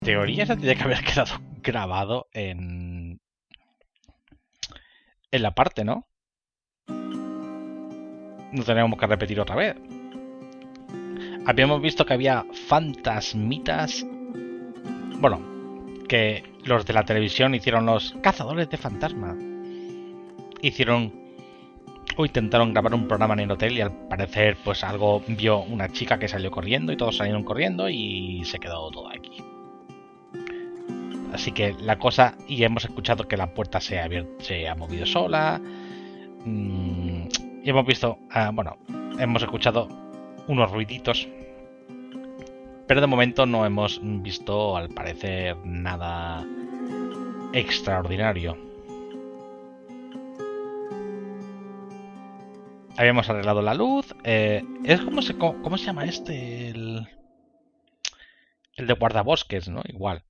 teoría se tendría que haber quedado grabado en la parte, ¿no? No tenemos que repetir otra vez. Habíamos visto que había fantasmitas. Bueno, que los de la televisión hicieron los cazadores de fantasmas. Hicieron o intentaron grabar un programa en el hotel y al parecer pues algo vio una chica que salió corriendo y todos salieron corriendo y se quedó todo aquí. Así que la cosa, y hemos escuchado que la puerta se ha movido sola. Y hemos visto, hemos escuchado unos ruiditos. Pero de momento no hemos visto, al parecer, nada extraordinario. Habíamos arreglado la luz. Es ¿cómo se llama este? El de guardabosques, ¿no? Igual.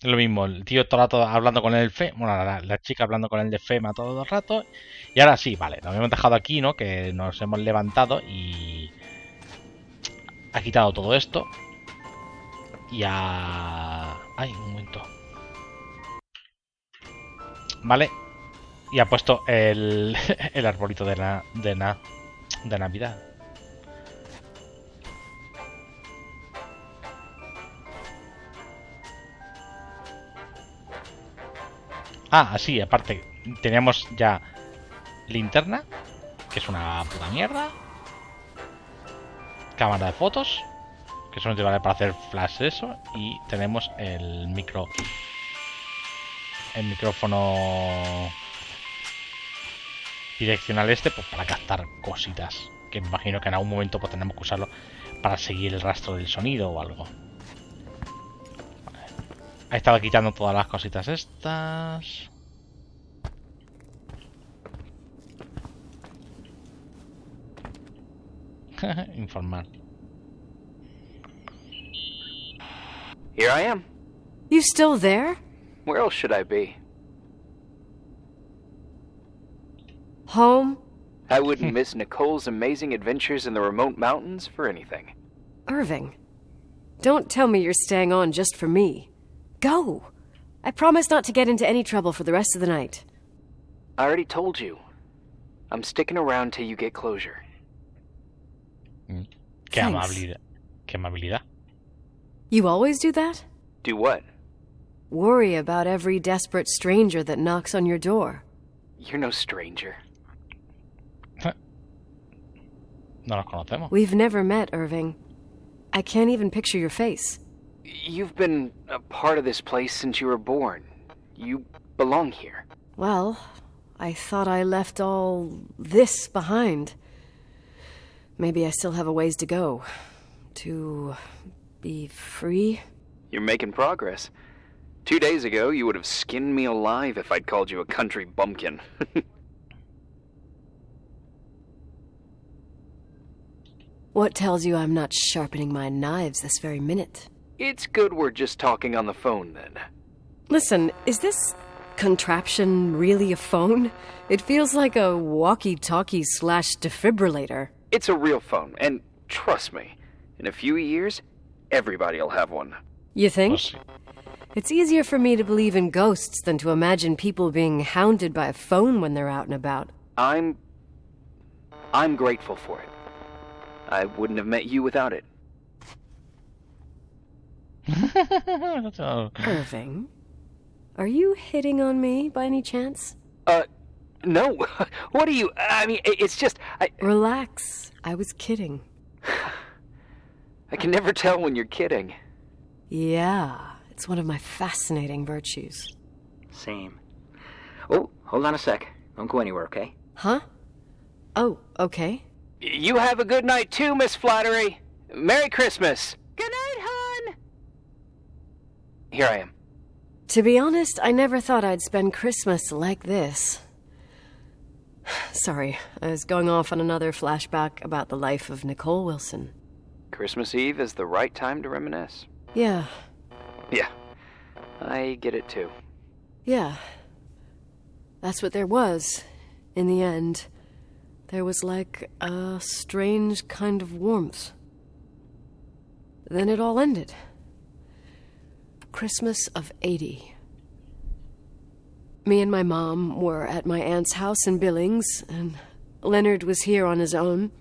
Lo mismo, el tío todo el rato hablando con el FEMA, bueno, la chica hablando con el de FEMA todo el rato. Y ahora sí, vale, nos hemos dejado aquí, ¿no? Que nos hemos levantado y ha quitado todo esto. Y ha... Ay, un momento. Vale. Y ha puesto el arbolito de Navidad. Ah, sí, aparte, teníamos ya linterna, que es una puta mierda. Cámara de fotos, que solo te vale para hacer flash eso. Y tenemos el micrófono direccional pues para captar cositas. Que me imagino que en algún momento pues tenemos que usarlo para seguir el rastro del sonido o algo. Ha estado quitando todas las cositas estas. Informar. Here I am. You still there? Where else should I be? Home? I wouldn't miss Nicole's amazing adventures in the remote mountains for anything. Irving, don't tell me you're staying on just for me. Go! I promise not to get into any trouble for the rest of the night. I already told you. I'm sticking around till you get closure. Qué amabilidad. Qué amabilidad. You always do that? Do what? Worry about every desperate stranger that knocks on your door. You're no stranger. No nos conocemos. We've never met, Irving. I can't even picture your face. You've been a part of this place since you were born. You belong here. Well, I thought I left all this behind. Maybe I still have a ways to go. To be free? You're making progress. 2 days ago, you would have skinned me alive if I'd called you a country bumpkin. What tells you I'm not sharpening my knives this very minute? It's good we're just talking on the phone, then. Listen, is this contraption really a phone? It feels like a walkie-talkie / defibrillator. It's a real phone, and trust me, in a few years, everybody'll have one. You think? It's easier for me to believe in ghosts than to imagine people being hounded by a phone when they're out and about. I'm grateful for it. I wouldn't have met you without it. Irving, are you hitting on me by any chance? No. What are you... I mean, it's just... Relax. I was kidding. I can never tell when you're kidding. Yeah, it's one of my fascinating virtues. Same. Oh, hold on a sec. Don't go anywhere, okay? Huh? Oh, okay. You have a good night too, Miss Flattery. Merry Christmas. Good night, hon. Here I am. To be honest, I never thought I'd spend Christmas like this. Sorry, I was going off on another flashback about the life of Nicole Wilson. Christmas Eve is the right time to reminisce. Yeah. Yeah, I get it too. Yeah. That's what there was, in the end. There was like a strange kind of warmth. then it all ended. Christmas of '80. Me and my mom were at my aunt's house in Billings, and Leonard was here on his own.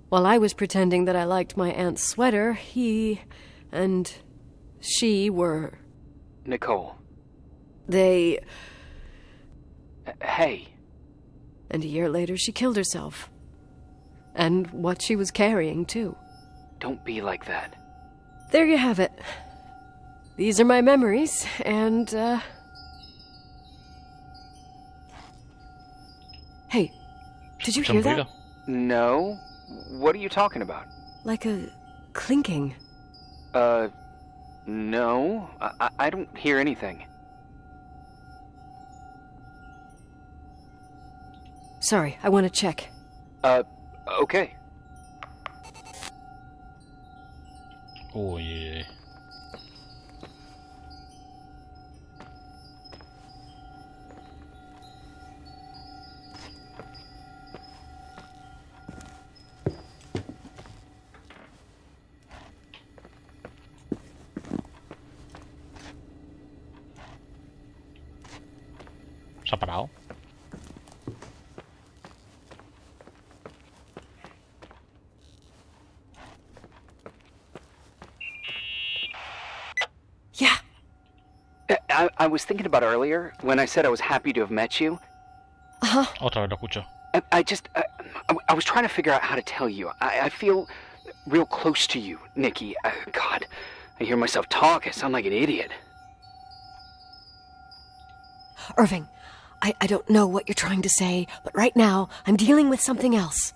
While I was pretending that I liked my aunt's sweater, he and she were... Nicole. They... Hey. And a year later, she killed herself. And what she was carrying, too. Don't be like that. There you have it. These are my memories, and, Hey, did you hear that? No. What are you talking about? Like a clinking. No. I don't hear anything. Sorry, I want to check. Okay. Oh, yeah. ¿Se ha parado? Yeah. I was thinking about earlier when I said I was happy to have met you. Uh-huh. Otra vez lo escucho. I was trying to figure out how to tell you. I feel real close to you, Nikki. God, I hear myself talk. I sound like an idiot. Irving, I don't know what you're trying to say, but right now, I'm dealing with something else.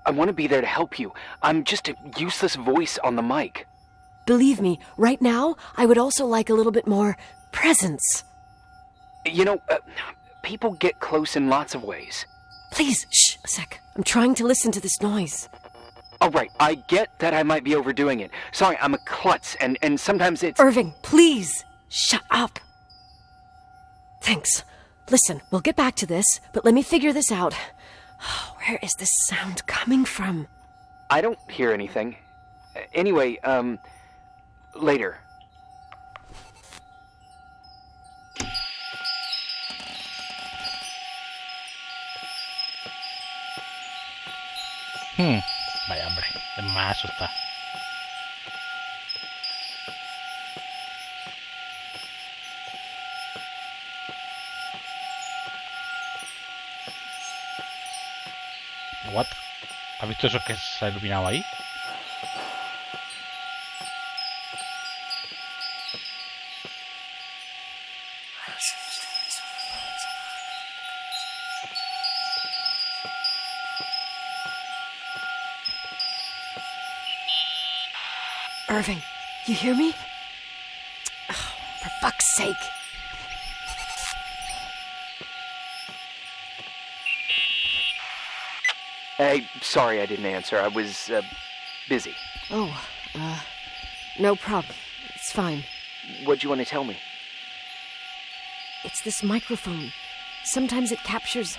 I want to be there to help you. I'm just a useless voice on the mic. Believe me, right now, I would also like a little bit more presence. You know, people get close in lots of ways. Please, shh, a sec. I'm trying to listen to this noise. All right, I get that I might be overdoing it. Sorry, I'm a klutz, and sometimes it's... Irving, please, shut up. Thanks. Listen, we'll get back to this, but let me figure this out. Where is this sound coming from? I don't hear anything. Anyway, later. Vaya, hombre, es más asusta. What? ¿Has visto eso que se ha iluminado ahí? Irving, you hear me? Oh, for fuck's sake. Hey, sorry I didn't answer. I was, busy. Oh, no problem. It's fine. What'd you want to tell me? It's this microphone. Sometimes it captures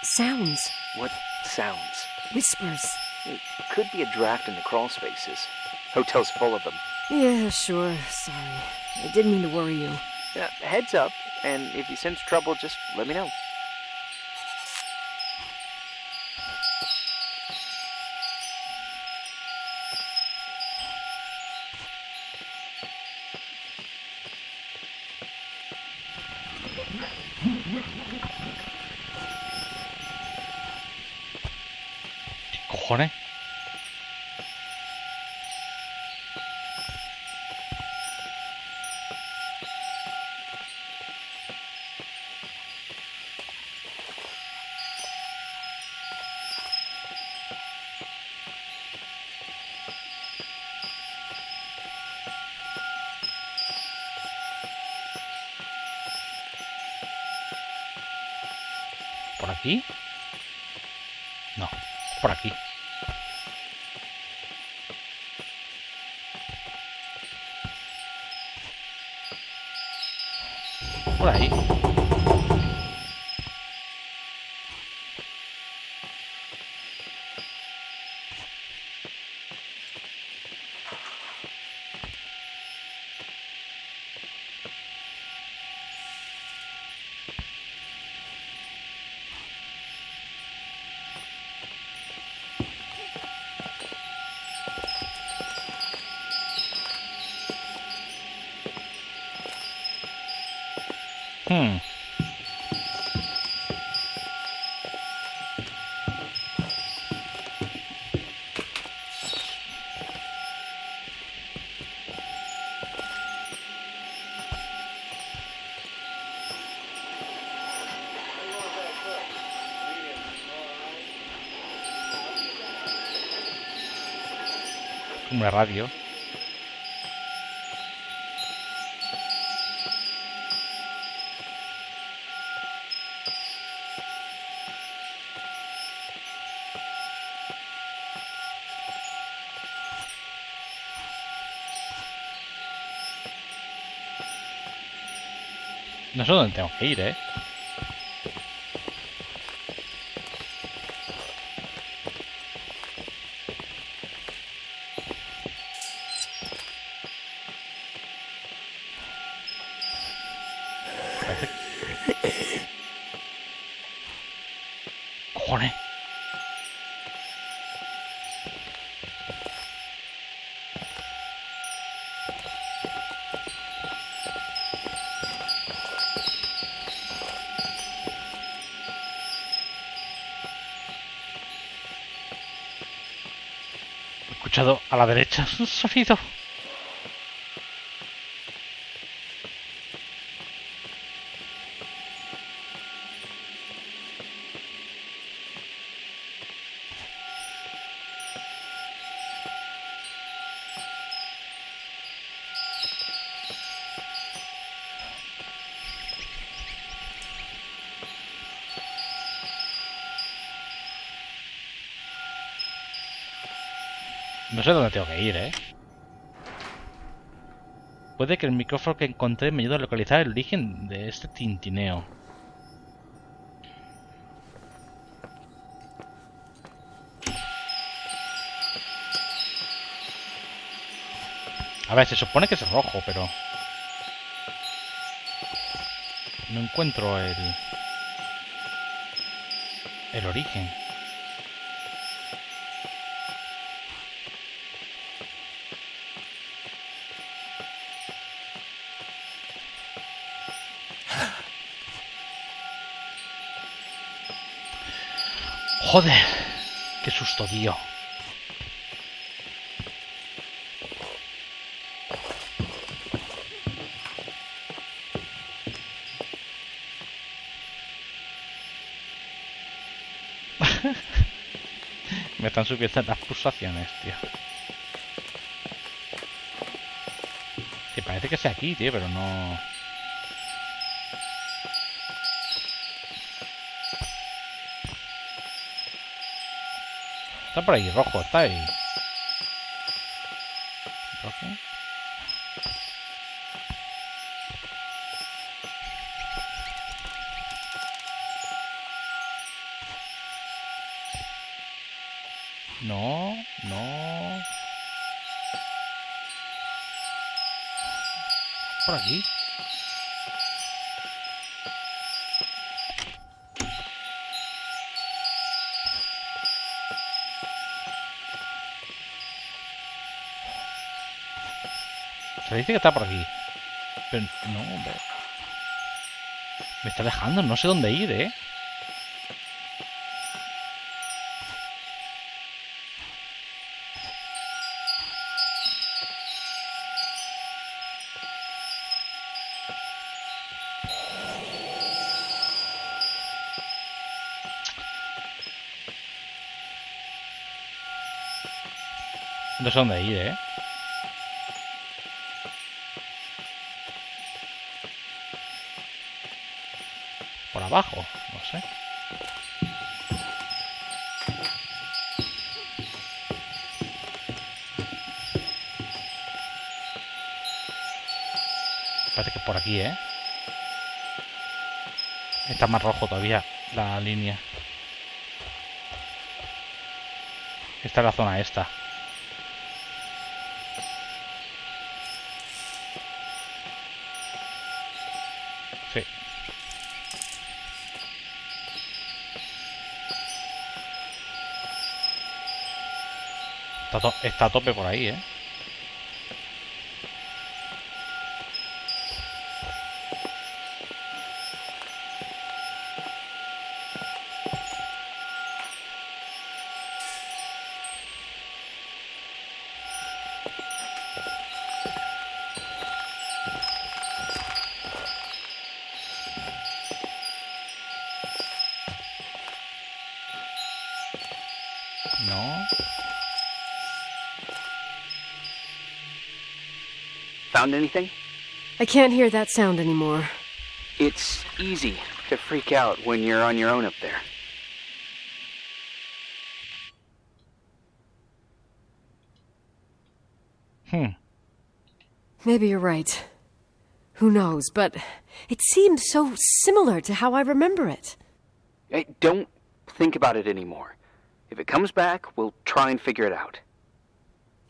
sounds. What sounds? Whispers. It could be a draft in the crawl spaces. Hotel's full of them. Yeah, sure. Sorry. I didn't mean to worry you. Heads up, and if you sense trouble, just let me know. ¿Qué cojones? ¿Por aquí? No, por aquí. Por ahí. Hmm. Una radio. No sé dónde tengo que ir, ¿eh? Cojones. He escuchado a la derecha un sonido. No sé dónde tengo que ir, ¿eh? Puede que el micrófono que encontré me ayude a localizar el origen de este tintineo. A ver, se supone que es rojo, pero... no encuentro el origen. Joder, qué susto, tío. Me están subiendo las pulsaciones, tío. Que parece que sea aquí, tío, pero no... Está por ahí, rojo, está ahí. ¿Rojo? No, no. Por aquí. Se dice que está por aquí. Pero no, hombre. Me está dejando, no sé dónde ir, ¿eh? No sé dónde ir, ¿eh? Por abajo, no sé. Parece que es por aquí, ¿eh? Está más rojo todavía la línea. Esta es la zona esta. Sí. Está a tope por ahí, ¿eh? Found anything? I can't hear that sound anymore. It's easy to freak out when you're on your own up there. Maybe you're right. Who knows, but it seemed so similar to how I remember it. Hey, don't think about it anymore. If it comes back, we'll try and figure it out.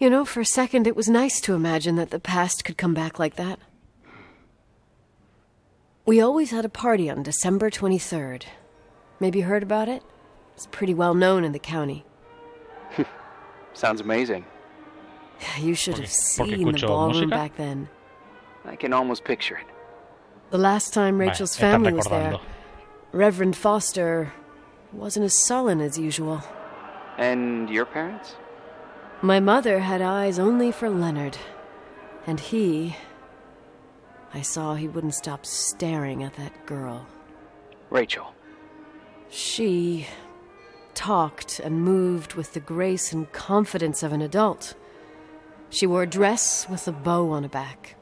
You know, for a second it was nice to imagine that the past could come back like that. We always had a party on December 23rd. Maybe you heard about it? It's pretty well known in the county. Sounds amazing. You should have seen the ballroom back then. I can almost picture it. The last time Rachel's family was there, Reverend Foster wasn't as sullen as usual. And your parents? My mother had eyes only for Leonard. And I saw he wouldn't stop staring at that girl. Rachel. She talked and moved with the grace and confidence of an adult. She wore a dress with a bow on her back.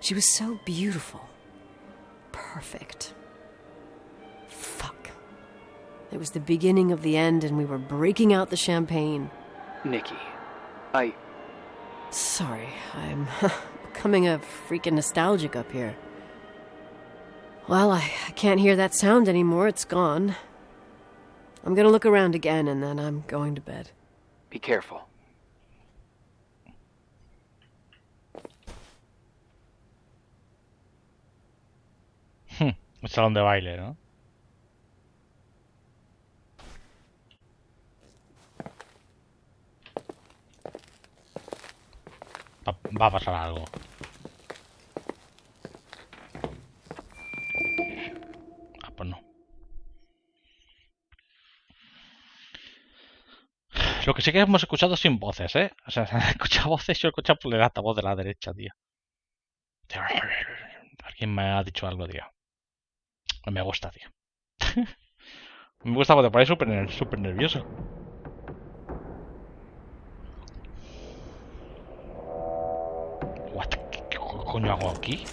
She was so beautiful. Perfect. Fuck. It was the beginning of the end and we were breaking out the champagne. Nikki, Sorry, I'm becoming a freaking nostalgic up here. Well, I can't hear that sound anymore. It's gone. I'm gonna look around again and then I'm going to bed. Be careful. El salón de baile, ¿no? Va a pasar algo. Ah, pues no. Lo que sí que hemos escuchado sin voces, ¿eh? O sea, he escuchado voces, yo he escuchado por el altavoz de la derecha, tío. Alguien me ha dicho algo, tío. Me gusta, tío. Me gusta porque te pones súper nervioso. What? ¿Qué coño hago aquí?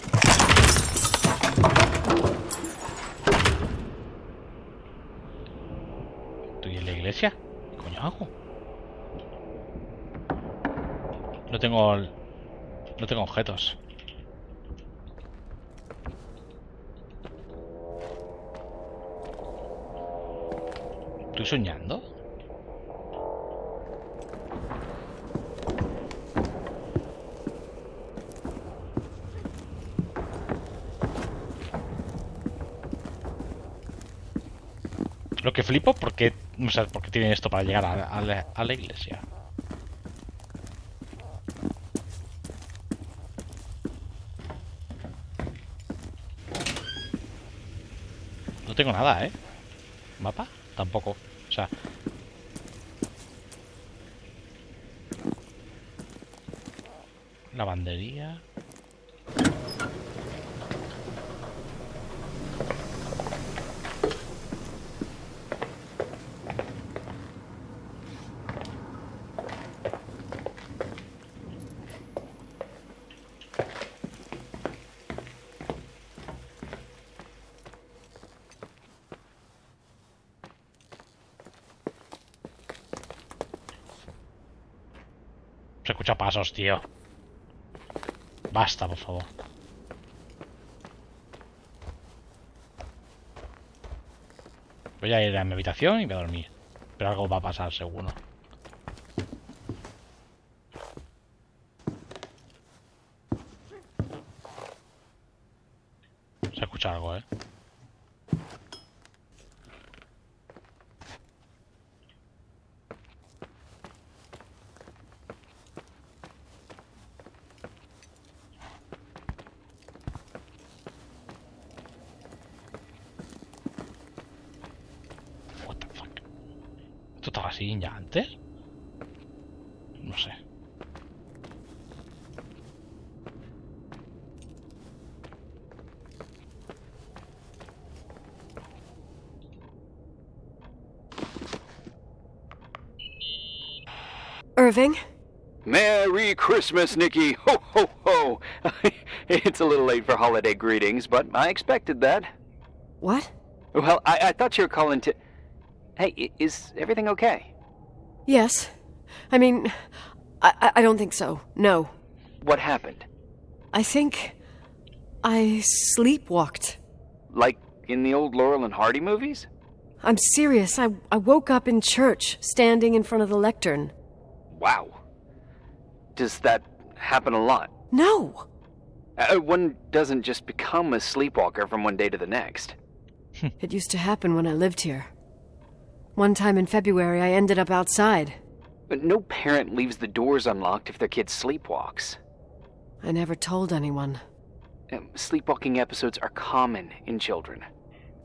¿Estoy en la iglesia? ¿Qué coño hago? No tengo objetos. ¿Estoy soñando? Lo que flipo, porque no sé por qué tienen esto para llegar a la iglesia. No tengo nada, ¿eh? ¿Mapa? Tampoco. O sea... Lavandería... Se escucha pasos, tío. Basta, por favor. Voy a ir a mi habitación y voy a dormir. Pero algo va a pasar, seguro. Se escucha algo, ¿eh? ¿Esto estaba así ya antes? No sé. Irving? Merry Christmas, Nikki. Ho, ho, ho. Oh, it's a little late for holiday greetings, but I expected that. What? Well, I thought you were calling to... Hey, is everything okay? Yes. I mean, I don't think so. No. What happened? I think I sleepwalked. Like in the old Laurel and Hardy movies? I'm serious. I woke up in church, standing in front of the lectern. Wow. Does that happen a lot? No. One doesn't just become a sleepwalker from one day to the next. It used to happen when I lived here. One time in February, I ended up outside. But no parent leaves the doors unlocked if their kid sleepwalks. I never told anyone. Sleepwalking episodes are common in children.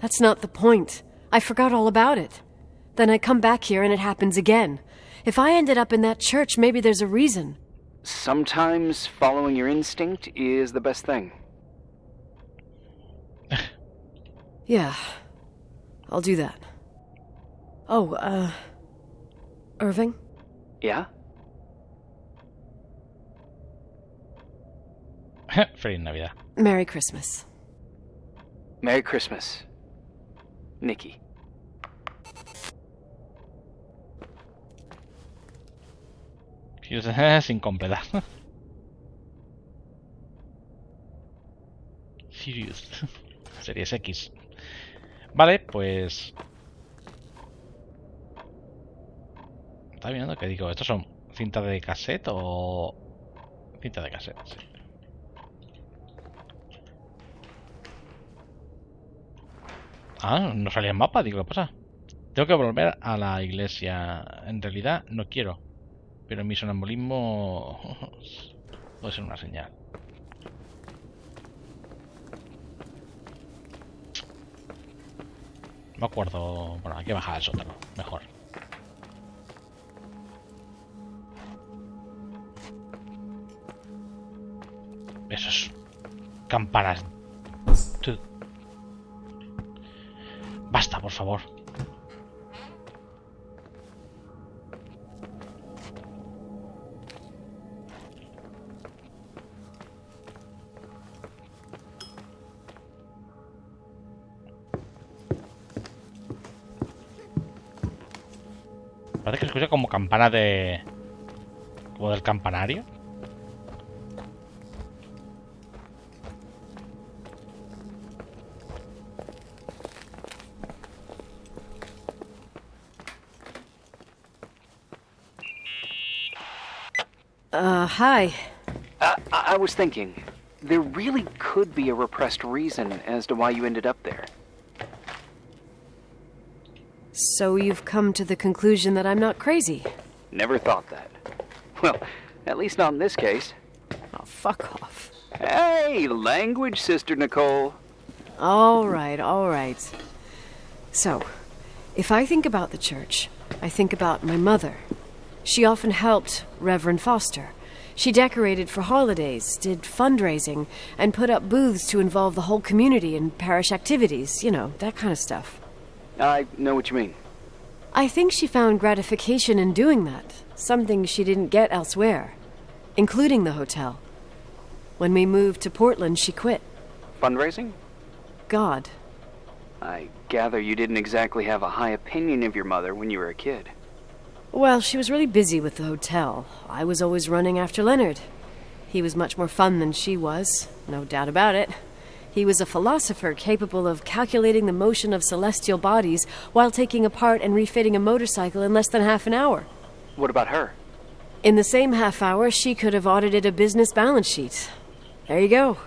That's not the point. I forgot all about it. Then I come back here and it happens again. If I ended up in that church, maybe there's a reason. Sometimes following your instinct is the best thing. Yeah, I'll do that. Oh, Irving? Yeah? Feliz Navidad. Merry Christmas. Merry Christmas, Nikki. Sin completar. Sirius. Series X. Vale, pues... Está viendo que digo, ¿estos son cintas de cassette o...? Cinta de cassette, sí. Ah, no salía el mapa, digo, ¿qué pasa? Tengo que volver a la iglesia. En realidad no quiero. Pero mi sonambulismo puede ser una señal. No me acuerdo... Bueno, hay que bajar al sótano, mejor. Esos campanas. Basta, por favor. Parece que se escucha como campana de... como del campanario. Hi. I was thinking, there really could be a repressed reason as to why you ended up there. So you've come to the conclusion that I'm not crazy? Never thought that. Well, at least not in this case. Oh, fuck off. Hey, language, Sister Nicole. All right. So, if I think about the church, I think about my mother. She often helped Reverend Foster. She decorated for holidays, did fundraising, and put up booths to involve the whole community in parish activities, you know, that kind of stuff. I know what you mean. I think she found gratification in doing that, something she didn't get elsewhere, including the hotel. When we moved to Portland, she quit. Fundraising? God. I gather you didn't exactly have a high opinion of your mother when you were a kid. Well, she was really busy with the hotel. I was always running after Leonard. He was much more fun than she was, no doubt about it. He was a philosopher capable of calculating the motion of celestial bodies while taking apart and refitting a motorcycle in less than half an hour. What about her? In the same half hour, she could have audited a business balance sheet. There you go.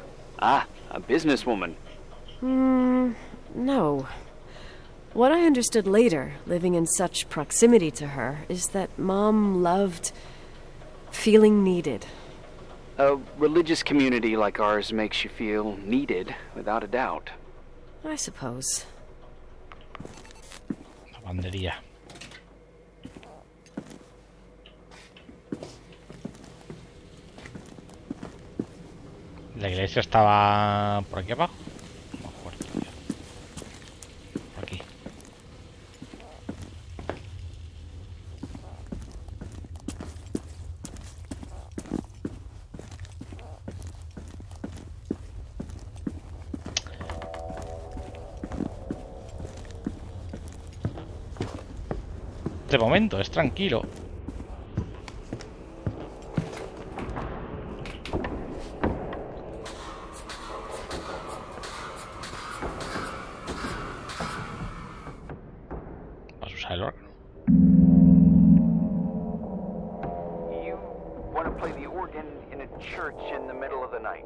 Ah, a businesswoman. No. What I understood later, living in such proximity to her, is that Mom loved feeling needed. A religious community like ours makes you feel needed, without a doubt. I suppose. Lavandería. La iglesia estaba por aquí abajo. No me acuerdo. Por aquí. De momento, es tranquilo. Vas a usar el órgano. You want to play the organ in a church in the middle of the night?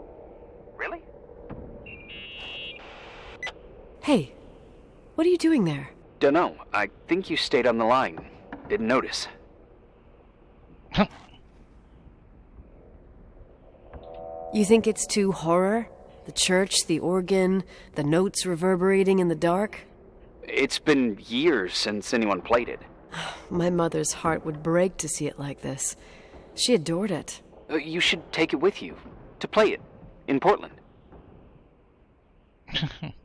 Really? Hey, what are you doing there? Dunno. I think you stayed on the line. Didn't notice. You think it's too horror? The church, the organ, the notes reverberating in the dark? It's been years since anyone played it. My mother's heart would break to see it like this. She adored it. You should take it with you. To play it. In Portland.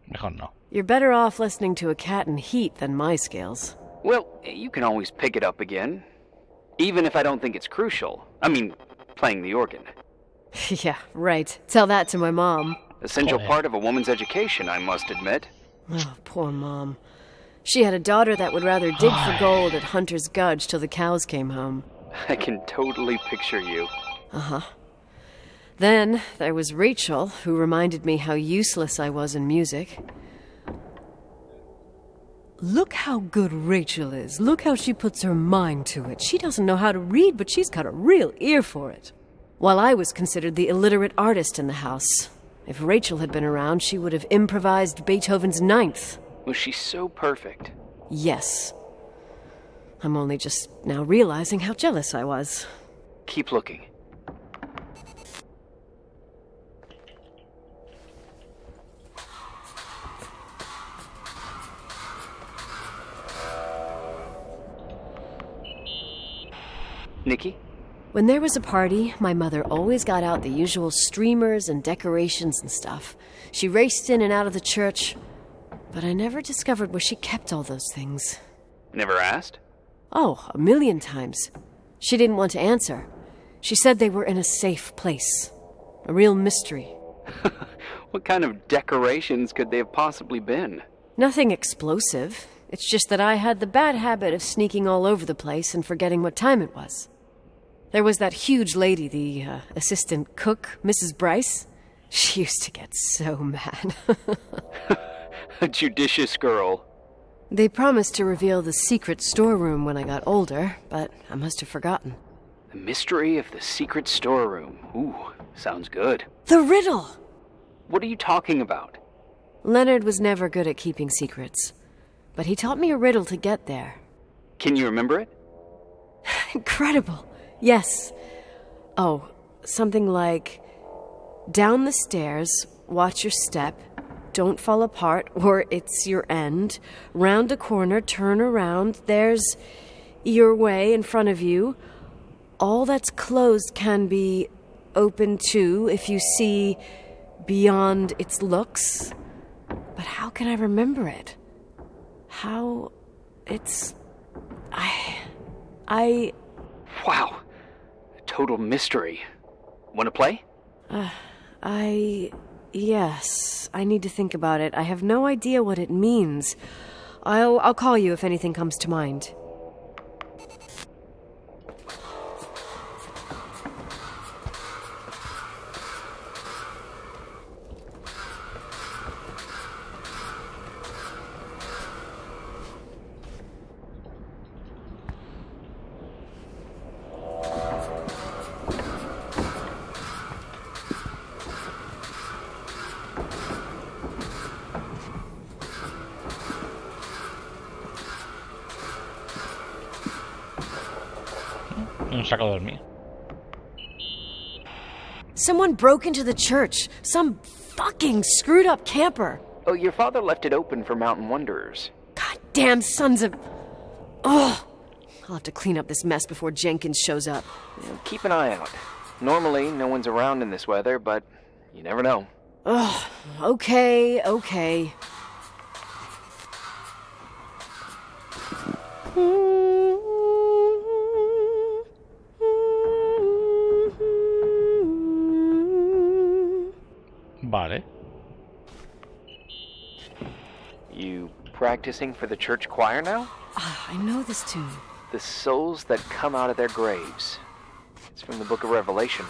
Mejor no. You're better off listening to a cat in heat than my scales. Well, you can always pick it up again. Even if I don't think it's crucial. I mean, playing the organ. Yeah, right. Tell that to my mom. Essential Oh, yeah. part of a woman's education, I must admit. Oh, poor Mom. She had a daughter that would rather dig for gold at Hunter's Gulch till the cows came home. I can totally picture you. Uh-huh. Then there was Rachel, who reminded me how useless I was in music. Look how good Rachel is. Look how she puts her mind to it. She doesn't know how to read, but she's got a real ear for it. While I was considered the illiterate artist in the house. If Rachel had been around, she would have improvised Beethoven's Ninth. Was she so perfect? Yes. I'm only just now realizing how jealous I was. Keep looking. Nikki? When there was a party, my mother always got out the usual streamers and decorations and stuff. She raced in and out of the church, but I never discovered where she kept all those things. Never asked? Oh, 1,000,000 times. She didn't want to answer. She said they were in a safe place. A real mystery. What kind of decorations could they have possibly been? Nothing explosive. It's just that I had the bad habit of sneaking all over the place and forgetting what time it was. There was that huge lady, the assistant cook, Mrs. Bryce. She used to get so mad. A judicious girl. They promised to reveal the secret storeroom when I got older, but I must have forgotten. The mystery of the secret storeroom. Ooh, sounds good. The riddle! What are you talking about? Leonard was never good at keeping secrets, but he taught me a riddle to get there. Can you remember it? Incredible! Yes. Oh, something like, down the stairs, watch your step, don't fall apart, or it's your end. Round a corner, turn around, there's your way in front of you. All that's closed can be open too if you see beyond its looks. But how can I remember it? How it's... I... Wow. A total mystery. Want to play? Yes, I need to think about it. I have no idea what it means. I'll call you if anything comes to mind. Un saco de dormir. Someone broke into the church. Some fucking screwed up camper. Oh, your father left it open for mountain wanderers. Goddamn sons of... Oh, I'll have to clean up this mess before Jenkins shows up. Keep an eye out. Normally, no one's around in this weather, but you never know. Oh, okay. Vale. You practicing for the church choir now? I know this tune. The souls that come out of their graves. It's from the book of Revelation.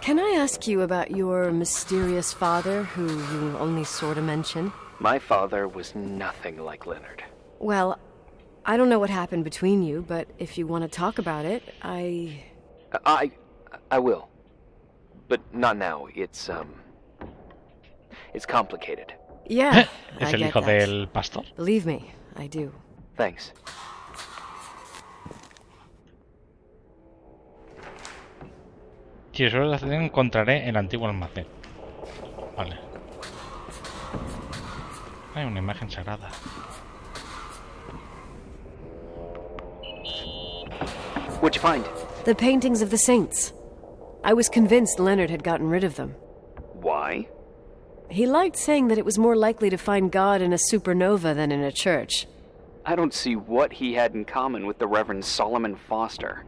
Can I ask you about your mysterious father, who you only sort of mention? My father was nothing like Leonard. Well, I don't know what happened between you, but if you want to talk about it, I will. But not now. It's complicated. Yeah, ¿Es I el get hijo that. del pastor? Believe me, I do. Thanks. Si eso lo encontraré en el antiguo almacén. Vale. Hay una imagen sagrada. What'd you find? The paintings of the saints. I was convinced Leonard had gotten rid of them. Why? He liked saying that it was more likely to find God in a supernova than in a church. I don't see what he had in common with the Reverend Solomon Foster.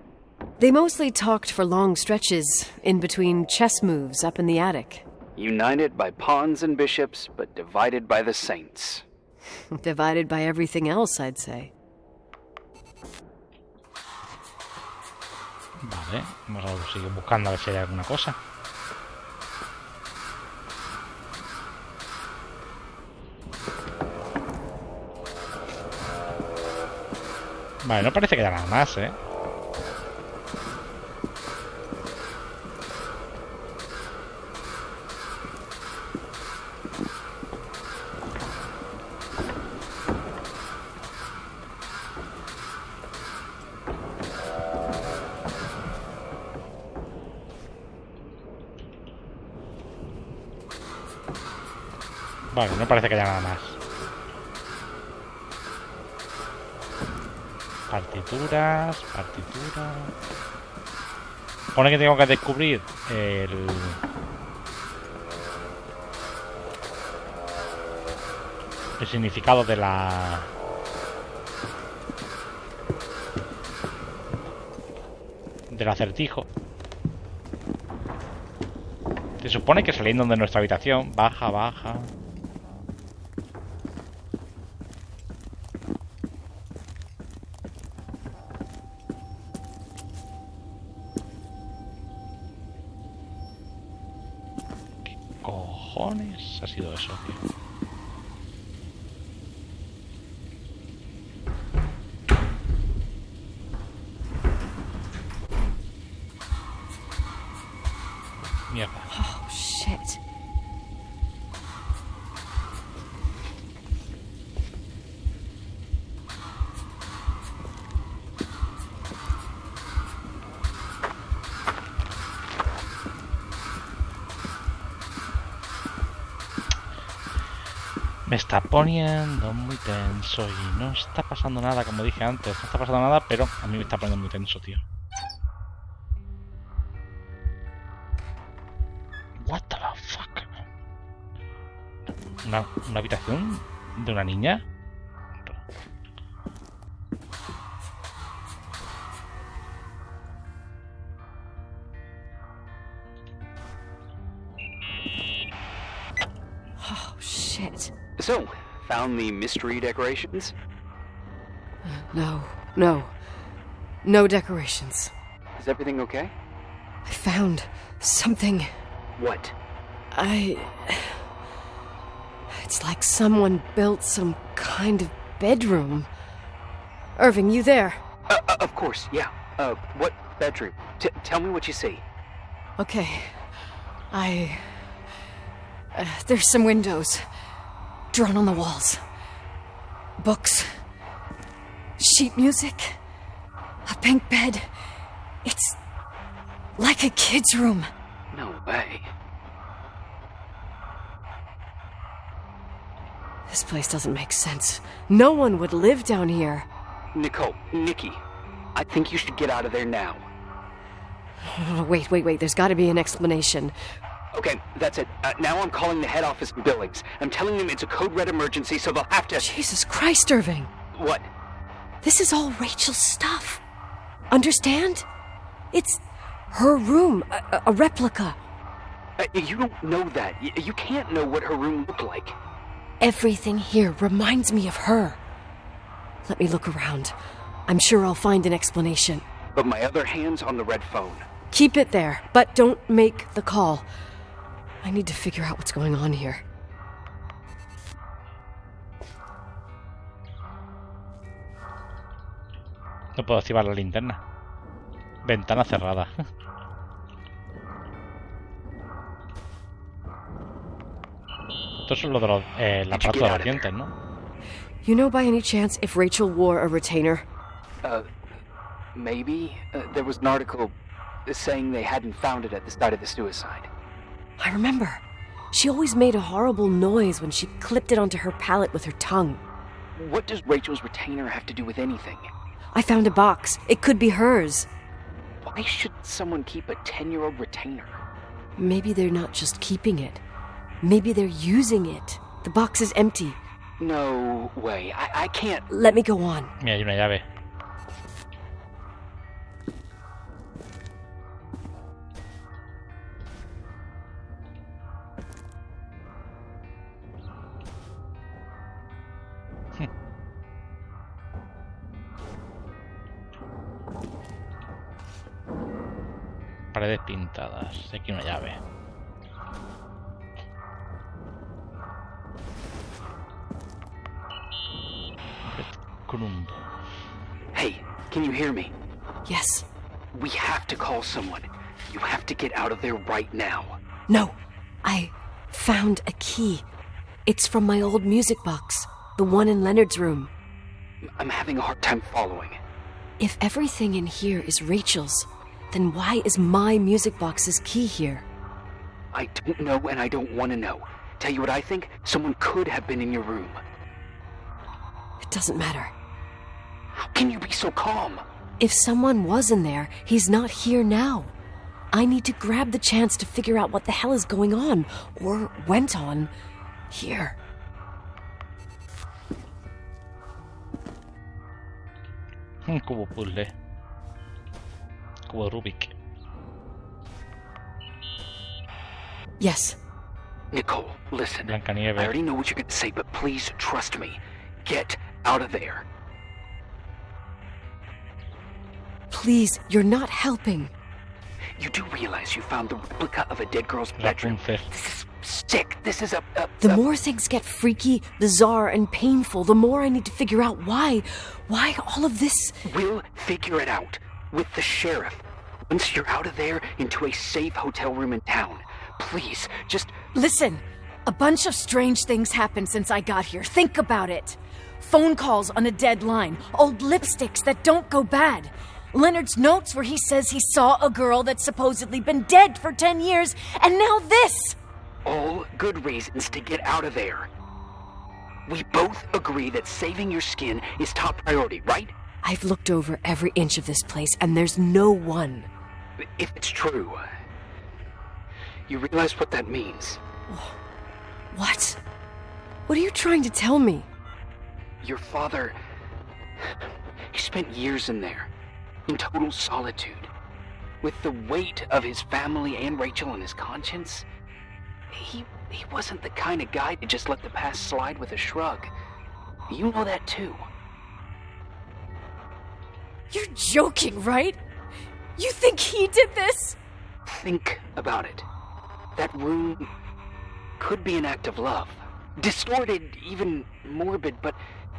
They mostly talked for long stretches, in between chess moves up in the attic. United by pawns and bishops, but divided by the saints. Divided by everything else, I'd say. Vale, vamos a seguir buscando a ver si hay alguna cosa. Vale, no parece que haya nada más, ¿eh? Vale, no parece que haya nada más. Partituras. Pone que tengo que descubrir el significado de del acertijo. Se supone que saliendo de nuestra habitación, baja. ¿Qué cojones ha sido eso, tío? Mierda. Oh, shit. Me está poniendo muy tenso y no está pasando nada, como dije antes. No está pasando nada, pero a mí me está poniendo muy tenso, tío. What the fuck? ¿Una habitación de una niña? Oh, shit. So, found the mystery decorations? No decorations. Is everything okay? I found something. What? It's like someone built some kind of bedroom. Irving, you there? Of course, yeah. What bedroom? Tell me what you see. Okay. There's some windows. Drawn on the walls. Books. Sheet music. A pink bed. It's like a kid's room. No way. This place doesn't make sense. No one would live down here. Nikki, I think you should get out of there now. Oh, wait. There's got to be an explanation. Okay, that's it. Now I'm calling the head office in Billings. I'm telling them it's a code red emergency, so they'll have to... Jesus Christ, Irving. What? This is all Rachel's stuff. Understand? It's her room, a replica. You don't know that. You can't know what her room looked like. Everything here reminds me of her. Let me look around. I'm sure I'll find an explanation. But my other hand's on the red phone. Keep it there, but don't make the call. I need to figure out what's going on here. No puedo activar la linterna. Ventana cerrada. Esto es lo de el aparato de los dientes, ¿no? You know by any chance if Rachel wore a retainer? Maybe. There was an article saying they hadn't found it at the site of the suicide. I remember. She always made a horrible noise when she clipped it onto her palate with her tongue. What does Rachel's retainer have to do with anything? I found a box. It could be hers. Why should someone keep a 10-year-old retainer? Maybe they're not just keeping it. Maybe they're using it. The box is empty. No way. I can't... Let me go on. Mira, hay una llave. Paredes pintadas. Aquí una llave. Hey, can you hear me? Yes. We have to call someone. You have to get out of there right now. No. I found a key. It's from my old music box. The one in Leonard's room. I'm having a hard time following. If everything in here is Rachel's, then why is my music box's key here? I don't know and I don't want to know. Tell you what I think? Someone could have been in your room. It doesn't matter. How can you be so calm? If someone was in there, he's not here now. I need to grab the chance to figure out what the hell is going on, or went on, here. Un cubo puzzle. Cubo Rubik. Yes. Nicole, listen. I Blancanieves. already know what you're going to say, but please trust me. Get out of there. Please, you're not helping. You do realize you found the replica of a dead girl's bedroom. Rapunzel. This is sick. This is a The more things get freaky, bizarre, and painful, the more I need to figure out why all of this... We'll figure it out. With the sheriff. Once you're out of there, into a safe hotel room in town. Please, just... Listen, a bunch of strange things happened since I got here. Think about it. Phone calls on a dead line. Old lipsticks that don't go bad. Leonard's notes where he says he saw a girl that's supposedly been dead for 10 years, and now this! All good reasons to get out of there. We both agree that saving your skin is top priority, right? I've looked over every inch of this place, and there's no one. If it's true, you realize what that means. What? What are you trying to tell me? Your father... He spent years in there. In total solitude. With the weight of his family and Rachel on his conscience. He wasn't the kind of guy to just let the past slide with a shrug. You know that too. You're joking, right? You think he did this? Think about it. That room could be an act of love. Distorted, even morbid, but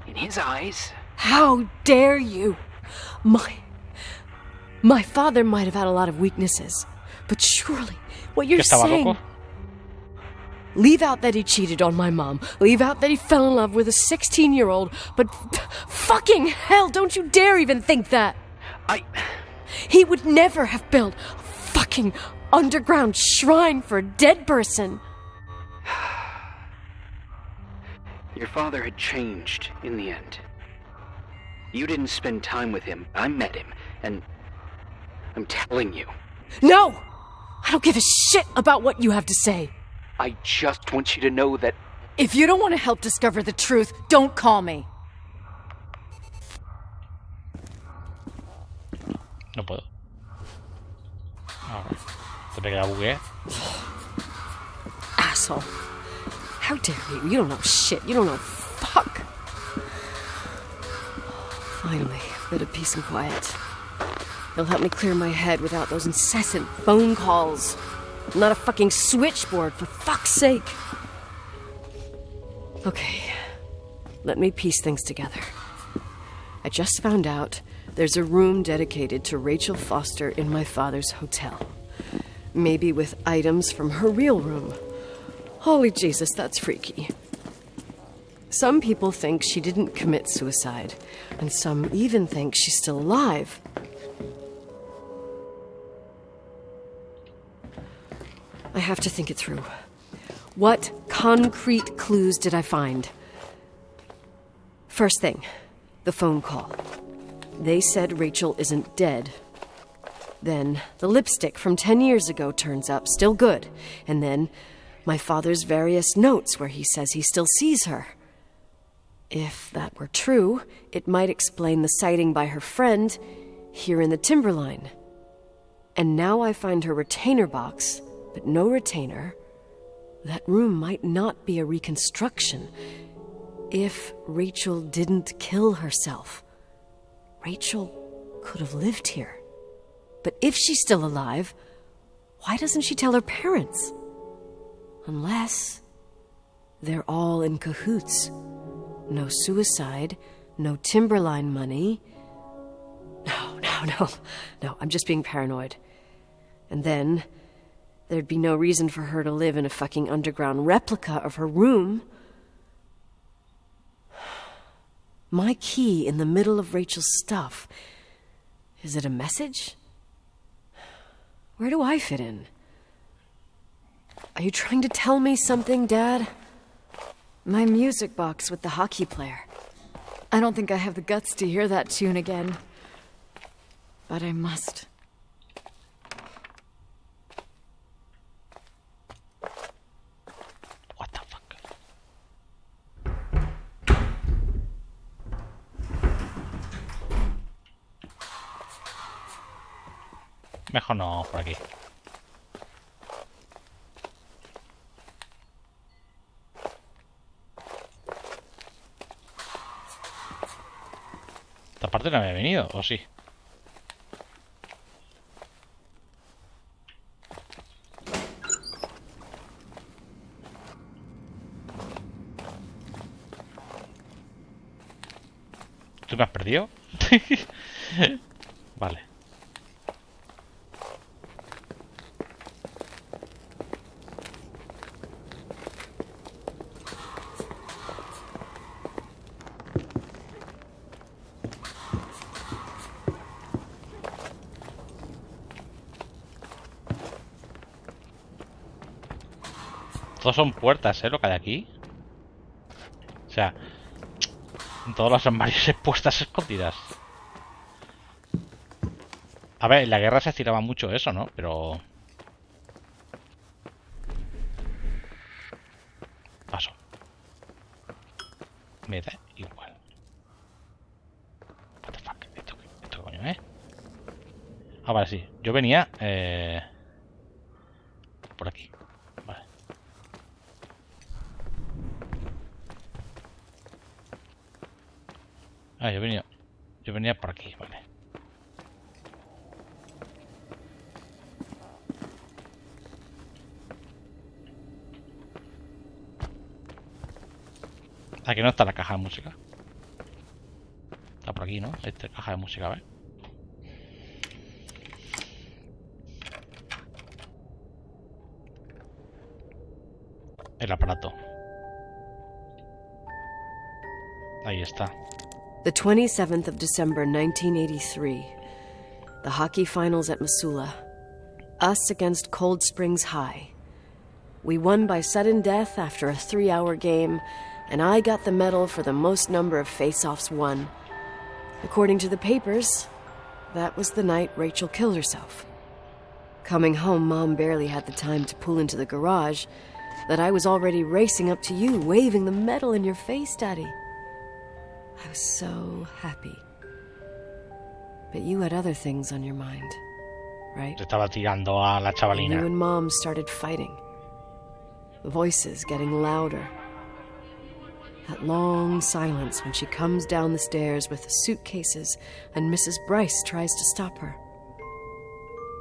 in his eyes... How dare you? My father might have had a lot of weaknesses, but surely what you're saying... Loco? Leave out that he cheated on my mom. Leave out that he fell in love with a 16-year-old, but fucking hell, don't you dare even think that! He would never have built a fucking underground shrine for a dead person. Your father had changed in the end. You didn't spend time with him. I met him, and I'm telling you. No! I don't give a shit about what you have to say. I just want you to know that... If you don't want to help discover the truth, don't call me. No puedo. Ahora. Te que la bugué. Asshole. How dare you? You don't know shit. You don't know fuck. Finally, a bit of peace and quiet. It'll help me clear my head without those incessant phone calls. I'm not a fucking switchboard, for fuck's sake. Okay, let me piece things together. I just found out there's a room dedicated to Rachel Foster in my father's hotel. Maybe with items from her real room. Holy Jesus, that's freaky. Some people think she didn't commit suicide, and some even think she's still alive. I have to think it through. What concrete clues did I find? First thing, the phone call. They said Rachel isn't dead. Then the lipstick from 10 years ago turns up, still good. And then my father's various notes where he says he still sees her. If that were true, it might explain the sighting by her friend here in the timberline. And now I find her retainer box, but no retainer. That room might not be a reconstruction. If Rachel didn't kill herself, Rachel could have lived here. But if she's still alive, why doesn't she tell her parents? Unless they're all in cahoots. No suicide, no timberline money. No, I'm just being paranoid. And then there'd be no reason for her to live in a fucking underground replica of her room. My key in the middle of Rachel's stuff. Is it a message? Where do I fit in? Are you trying to tell me something, Dad? My music box with the hockey player. I don't think I have the guts to hear that tune again. But I must. What the fuck? Mejor no, por aquí. Esta parte no había venido, ¿o sí? ¿Tú me has perdido? Vale. Todos son puertas, lo que hay aquí. O sea, en todos los armarios hay puertas escondidas. A ver, en la guerra se estiraba mucho eso, ¿no? Pero... paso. Me da igual. What the fuck. Esto coño, ¿eh? Ah, vale, sí. Yo venía... por aquí. Vale. Ah, yo venía por aquí, vale. Aquí no está la caja de música. Está por aquí, ¿no? Esta caja de música, ¿ves? El aparato. Ahí está. The 27th of December, 1983. The hockey finals at Missoula. Us against Cold Springs High. We won by sudden death after a 3-hour game, and I got the medal for the most number of face-offs won. According to the papers, that was the night Rachel killed herself. Coming home, Mom barely had the time to pull into the garage that I was already racing up to you, waving the medal in your face, Daddy. I was so happy. But you had other things on your mind, right? Se estaba tirando a la chavalina. You and Mom started fighting. Voices getting louder. That long silence when she comes down the stairs with the suitcases and Mrs. Bryce tries to stop her.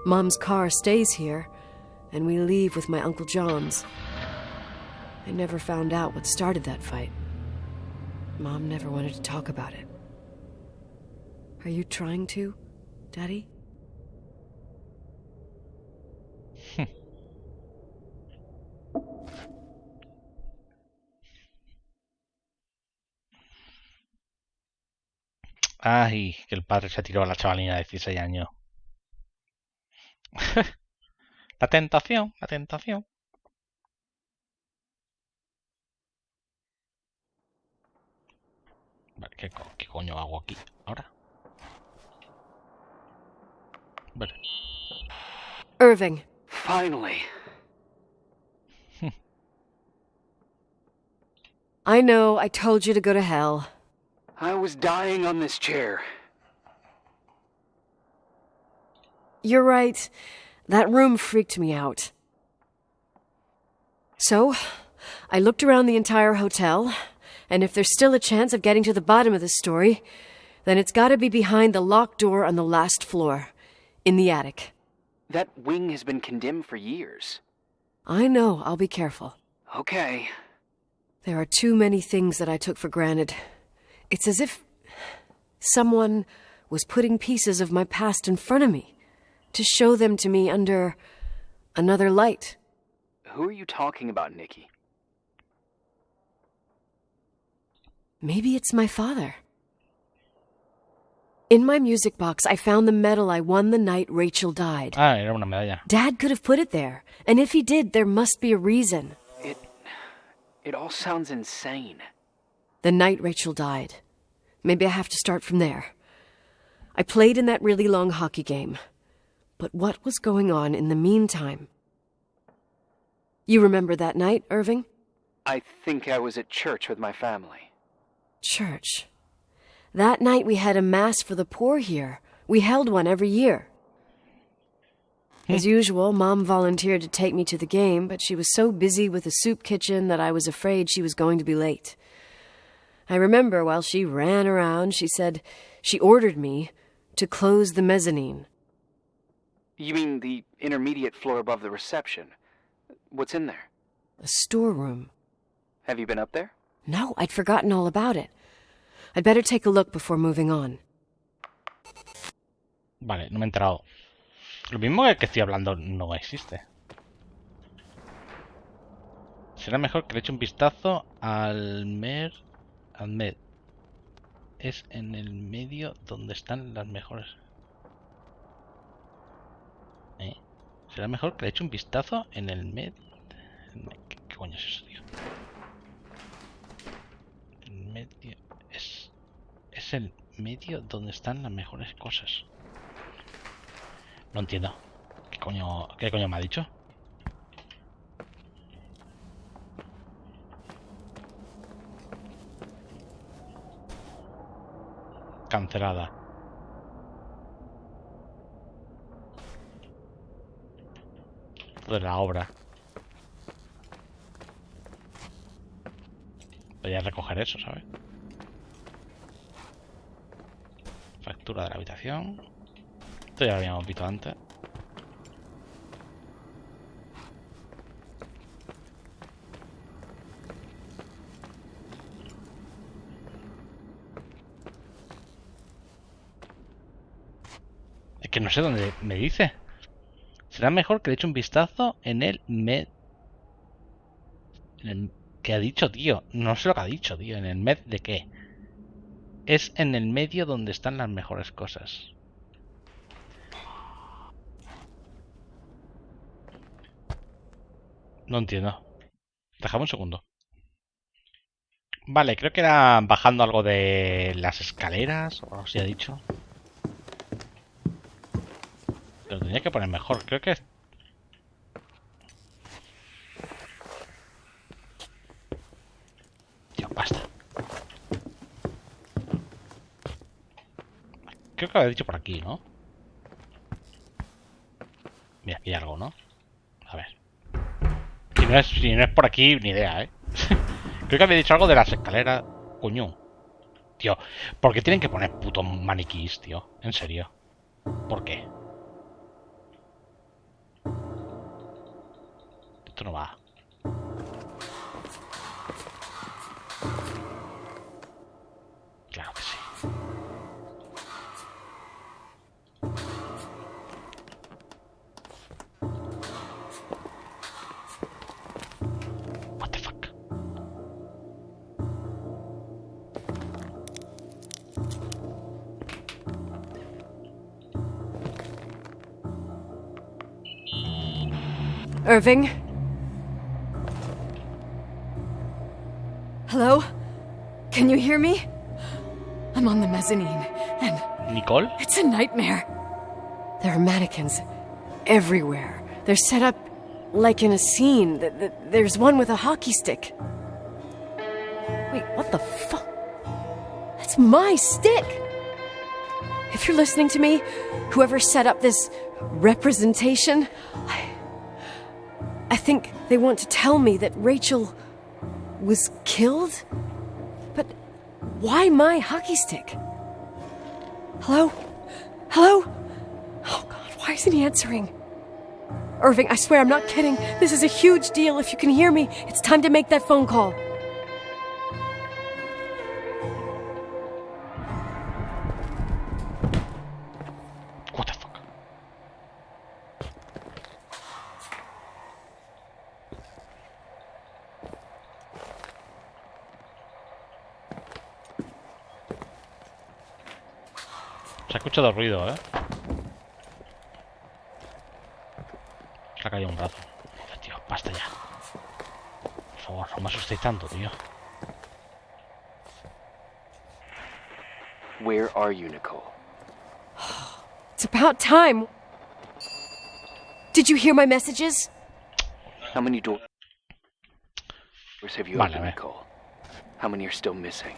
Mom's car stays here, and we leave with my Uncle John's. I never found out what started that fight. Mom never wanted to talk about it. Are you trying to, Daddy? Ay, que el padre se tiró a la chavalina de 16 años. La tentación, la tentación. Vale, ¿qué coño hago aquí ahora? Vale. Irving. Finally. I know, I told you to go to hell. I was dying on this chair. You're right. That room freaked me out. So, I looked around the entire hotel, and if there's still a chance of getting to the bottom of this story, then it's gotta be behind the locked door on the last floor, in the attic. That wing has been condemned for years. I know, I'll be careful. Okay. There are too many things that I took for granted. It's as if someone was putting pieces of my past in front of me to show them to me under another light. Who are you talking about, Nikki? Maybe it's my father. In my music box, I found the medal I won the night Rachel died. Ah, era una medalla. Dad could have put it there, and if he did, there must be a reason. It all sounds insane. The night Rachel died. Maybe I have to start from there. I played in that really long hockey game. But what was going on in the meantime? You remember that night, Irving? I think I was at church with my family. Church. That night we had a mass for the poor here. We held one every year. As usual, Mom volunteered to take me to the game, but she was so busy with the soup kitchen that I was afraid she was going to be late. I remember while she ran around, she said she ordered me to close the mezzanine. You mean the intermediate floor above the reception? What's in there? A storeroom. Have you been up there? No, I'd forgotten all about it. I'd better take a look before moving on. Vale, no me he enterado. Lo mismo que el que estoy hablando no existe. Será mejor que le eche un vistazo al Med. Es en el medio donde están las mejores. Será mejor que le eche un vistazo en el Med. ¿Qué coño es eso, tío? El medio es el medio donde están las mejores cosas. No entiendo. ¿Qué coño me ha dicho? Cancelada. De la obra. Podría recoger eso, ¿sabes? Factura de la habitación. Esto ya lo habíamos visto antes. Es que no sé dónde me dice. Será mejor que le eche un vistazo en el med. ¿Qué ha dicho, tío? No sé lo que ha dicho, tío. ¿En el med de qué? Es en el medio donde están las mejores cosas. No entiendo. Déjame un segundo. Vale, creo que era bajando algo de las escaleras, o algo así ha dicho. Lo tenía que poner mejor, creo que... Tío, basta. Creo que lo he dicho por aquí, ¿no? Mira, aquí hay algo, ¿no? A ver. Si no es por aquí, ni idea, ¿eh? Creo que había dicho algo de las escaleras. Coño. Tío, ¿por qué tienen que poner putos maniquís, tío? En serio. ¿Por qué? Esto no va. Claro que sí. What the fuck? Irving? Hello? Can you hear me? I'm on the mezzanine, and ¿Nicole? it's a nightmare. There are mannequins everywhere. They're set up like in a scene. There's one with a hockey stick. Wait, what the fuck? That's my stick! If you're listening to me, whoever set up this representation, I think they want to tell me that Rachel was killed? But why my hockey stick? Hello? Hello? Oh God, why isn't he answering? Irving, I swear I'm not kidding. This is a huge deal. If you can hear me, it's time to make that phone call. What the fuck? Se ha escuchado ruido, ¿eh? Se ha caído un brazo. Joder, tío, basta ya. Por favor, no me asustéis tanto, tío. Where are you, Nicole? It's about time. Did you hear my messages? How many doors have you Vale, opened, a ver. Nicole? How many are still missing?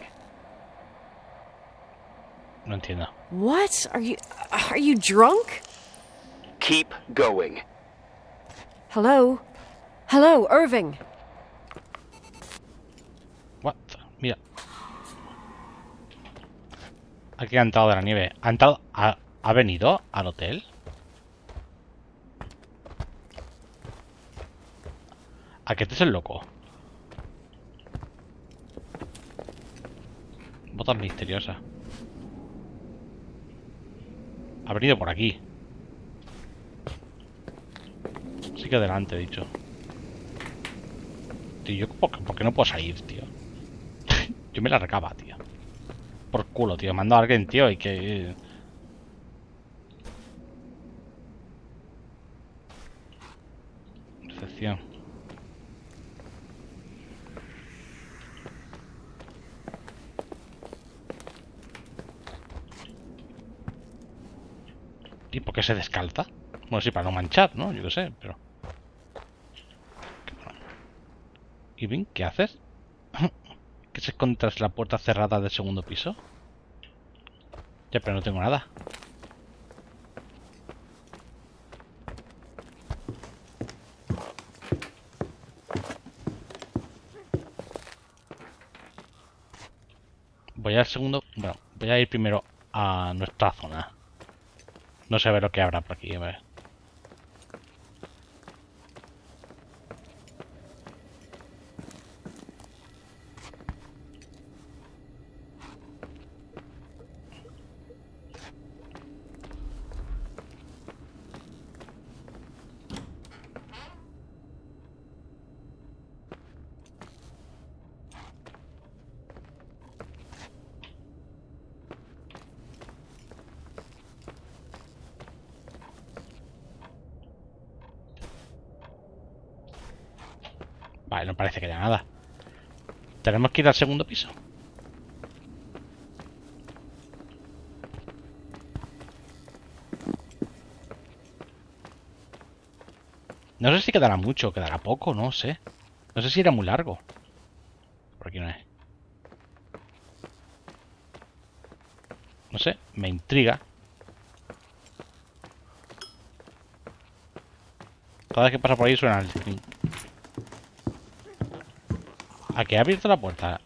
No entiendo. What? Are you drunk? Keep going. Hello? Hello, Irving. What? Mira. Aquí ha entrado de la nieve. ¿Ha entrado? ¿Ha venido al hotel? ¿A que este es el loco? Botas misteriosas. Ha venido por aquí. Sí que adelante, he dicho. Tío, yo ¿por qué no puedo salir, tío? Yo me la recaba, tío. Por culo, tío. Mando a alguien, tío, y que... Decepción. ¿Y por qué se descalza? Bueno, sí, para no manchar, ¿no? Yo qué sé, pero... ¿Y bien? ¿Qué haces? ¿Qué se esconde tras la puerta cerrada del segundo piso? Ya, pero no tengo nada. Voy al segundo... Bueno, voy a ir primero a nuestra zona. No sé a ver lo que habrá por aquí, a ver. Vale, no parece que haya nada. Tenemos que ir al segundo piso. No sé si quedará mucho o quedará poco, no sé. No sé si era muy largo. Por aquí no es. No sé, me intriga. Cada vez que pasa por ahí suena el... Aquí he abierto la puerta.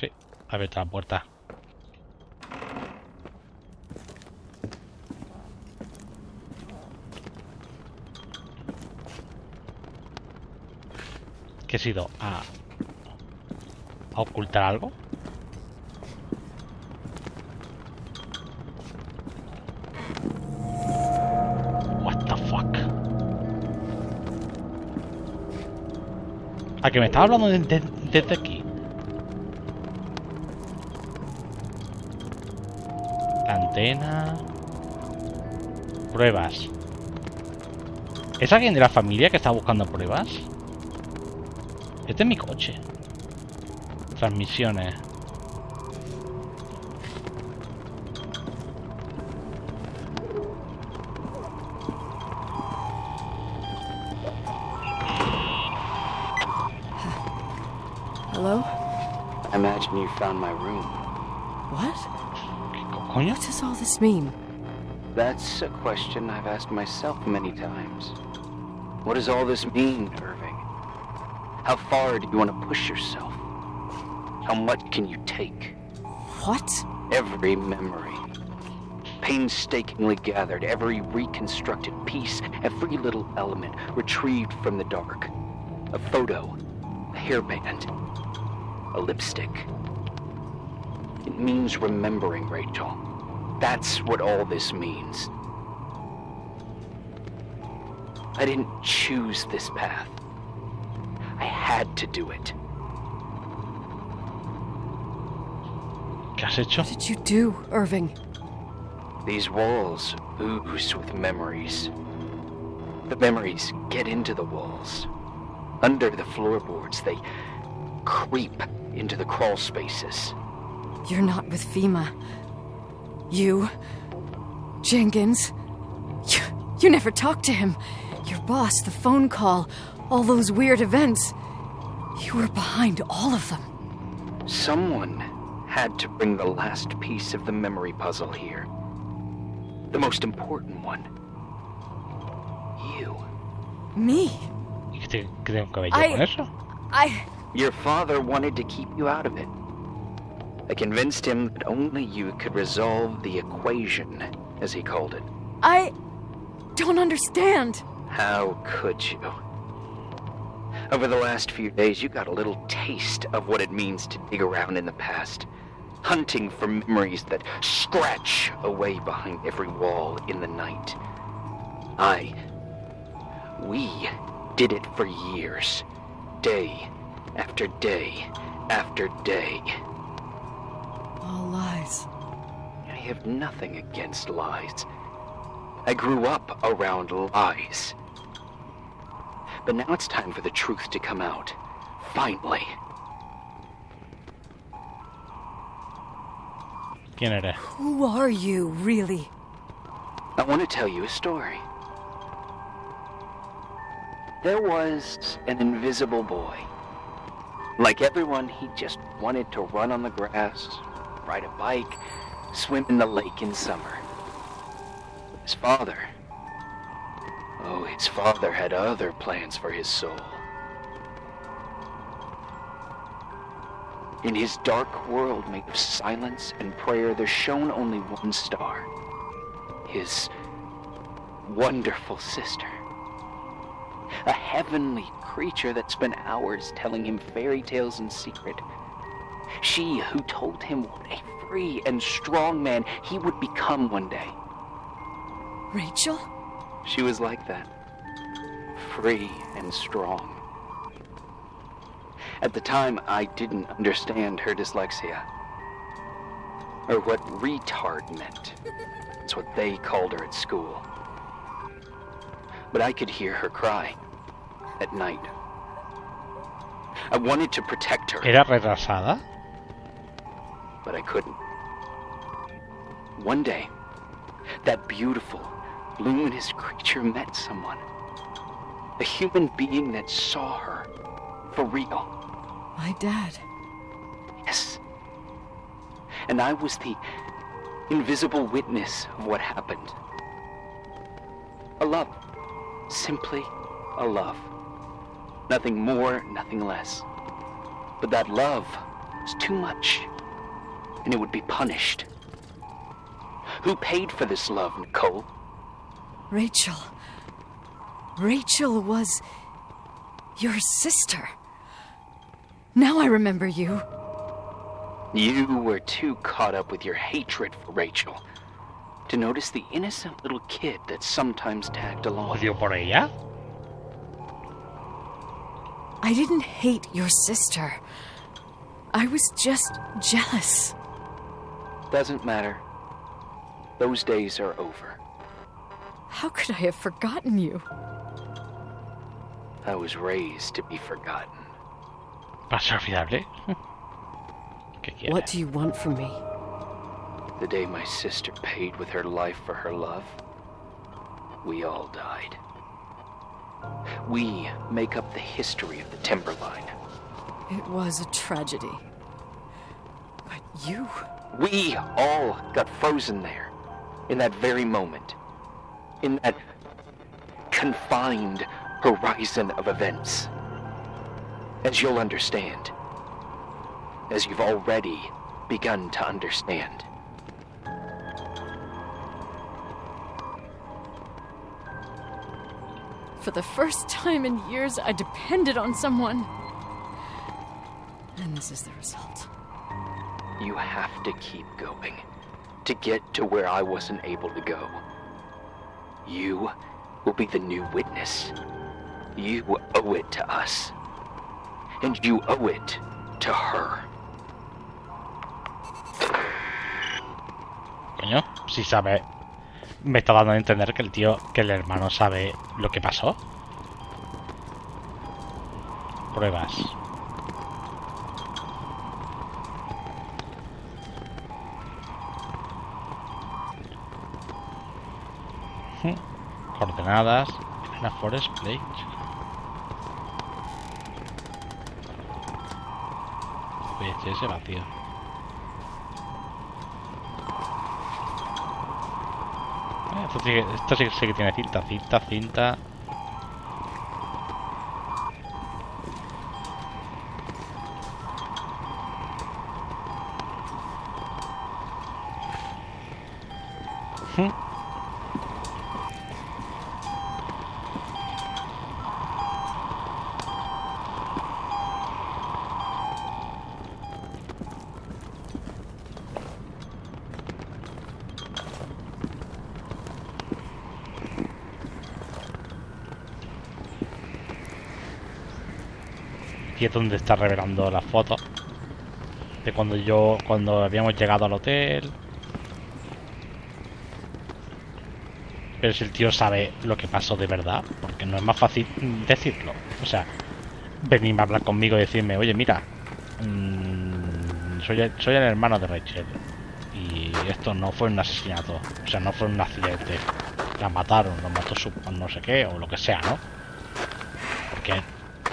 Sí, he abierto la puerta. ¿Qué he sido? ¿A ocultar algo? What the fuck? ¿A que me estaba hablando desde aquí? La antena. Pruebas. ¿Es alguien de la familia que está buscando pruebas? Este es mi coche. Transmisiones. Hello? I imagine you found my room. What? ¿Qué coño? What does all this mean? That's a question I've asked myself many times. What does all this mean, Irving? How far do you want to push yourself? How much can you take? What? Every memory, painstakingly gathered, every reconstructed piece, every little element retrieved from the dark. A photo, a hairband, a lipstick. It means remembering, Rachel. That's what all this means. I didn't choose this path. I had to do it. ¿Qué has hecho? What did you do, Irving? These walls ooze with memories. The memories get into the walls. Under the floorboards, they creep into the crawl spaces. You're not with FEMA. You... Jenkins... You never talked to him. Your boss, the phone call, all those weird events. You were behind all of them. Someone had to bring the last piece of the memory puzzle here. The most important one. You. Me? ¿Qué tengo que ver yo con eso? Your father wanted to keep you out of it. I convinced him that only you could resolve the equation, as he called it. I don't understand. How could you? Over the last few days, you got a little taste of what it means to dig around in the past, hunting for memories that scratch away behind every wall in the night. We did it for years, day after day after day. All lies. I have nothing against lies. I grew up around lies. But now it's time for the truth to come out. Finally. ¿Quién eres? Who are you, really? I want to tell you a story. There was an invisible boy. Like everyone, he just wanted to run on the grass, ride a bike, swim in the lake in summer. His father had other plans for his soul. In his dark world made of silence and prayer, there shone only one star. His wonderful sister. A heavenly creature that spent hours telling him fairy tales in secret. She who told him what a free and strong man he would become one day. Rachel? She was like that. Free and strong. At the time, I didn't understand her dyslexia. Or what retard meant. That's what they called her at school. But I could hear her cry. At night. I wanted to protect her. ¿Era retrasada? But I couldn't. One day, that beautiful, luminous creature met someone. A human being that saw her. For real. My dad. Yes. and I was the invisible witness of what happened. A love. Simply a love. Nothing more, nothing less. But that love was too much, and it would be punished. Who paid for this love, Nicole? Rachel. Rachel was your sister. Now I remember you. You were too caught up with your hatred for Rachel to notice the innocent little kid that sometimes tagged along. ¿Odio por ella? I didn't hate your sister. I was just jealous. Doesn't matter. Those days are over. How could I have forgotten you? I was raised to be forgotten. ¿Va a ser olvidable? ¿Qué quiere? What do you want from me? The day my sister paid with her life for her love, we all died. We make up the history of the Timberline. It was a tragedy. But you... We all got frozen there, in that very moment. In that confined horizon of events. As you'll understand. As you've already begun to understand. For the first time in years, I depended on someone. And this is the result. You have to keep going to get to where I wasn't able to go. You will be the new witness. You owe it to us. And you owe it to her. Coño, si sabe... Me está dando a entender que el tío, que el hermano sabe lo que pasó. Pruebas. Coordenadas. En la Forest Plate. VHS vacío. Esto sí que tiene cinta. Aquí es donde está revelando la foto de cuando habíamos llegado al hotel. Pero si el tío sabe lo que pasó de verdad, porque no es más fácil decirlo. O sea, venirme a hablar conmigo y decirme, oye, mira, soy el hermano de Rachel y esto no fue un asesinato, o sea, no fue un accidente, la mataron, lo mató su no sé qué o lo que sea, ¿no? Porque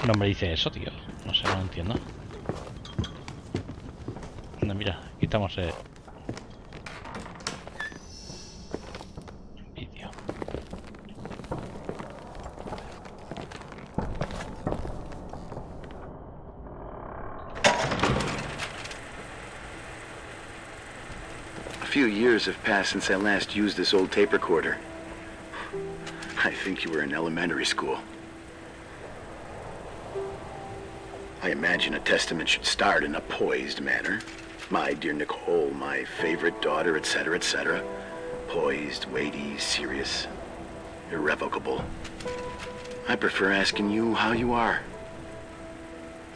no me dice eso, tío. No sé, no entiendo. Anda, mira, quitamos el vídeo. A few years have passed since I last used this old tape recorder. I think you were in elementary school. I imagine a testament should start in a poised manner. My dear Nicole, my favorite daughter, etc., etc. Poised, weighty, serious, irrevocable. I prefer asking you how you are.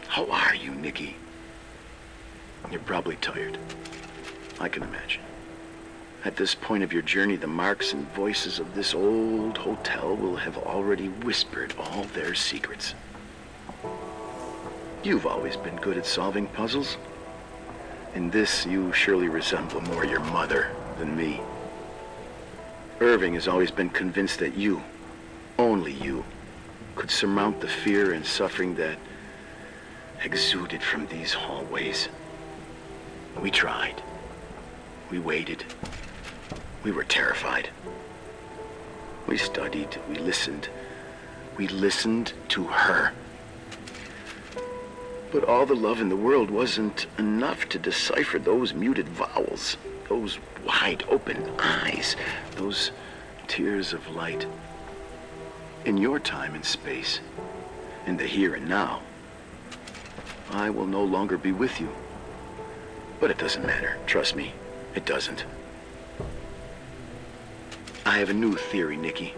How are you, Nikki? You're probably tired. I can imagine. At this point of your journey, the marks and voices of this old hotel will have already whispered all their secrets. You've always been good at solving puzzles. In this, you surely resemble more your mother than me. Irving has always been convinced that you, only you, could surmount the fear and suffering that exuded from these hallways. We tried. We waited. We were terrified. We studied. We listened. We listened to her. But all the love in the world wasn't enough to decipher those muted vowels, those wide open eyes, those tears of light. In your time and space, in the here and now, I will no longer be with you. But it doesn't matter. Trust me, it doesn't. I have a new theory, Nikki.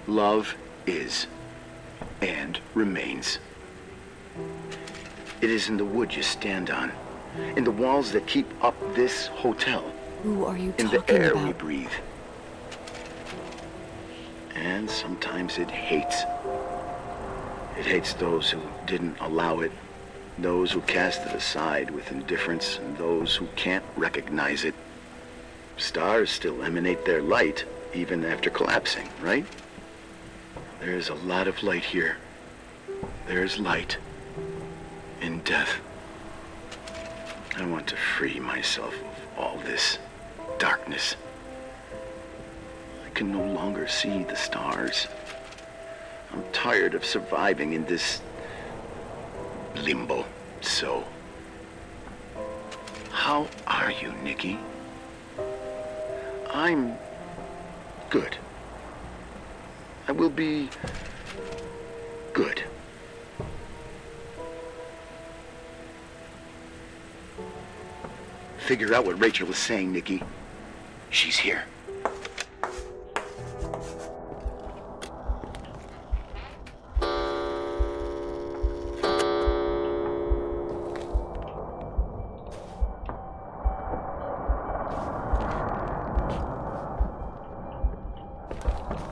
Love is and remains. It is in the wood you stand on, in the walls that keep up this hotel, Who are you in talking the air about? we breathe. And sometimes it hates. It hates those who didn't allow it, those who cast it aside with indifference, and those who can't recognize it. Stars still emanate their light, even after collapsing, right? There's a lot of light here. There's light in death. I want to free myself of all this darkness. I can no longer see the stars. I'm tired of surviving in this limbo. So, how are you, Nikki? I'm good. I will be good. Figure out what Rachel is saying, Nikki. She's here.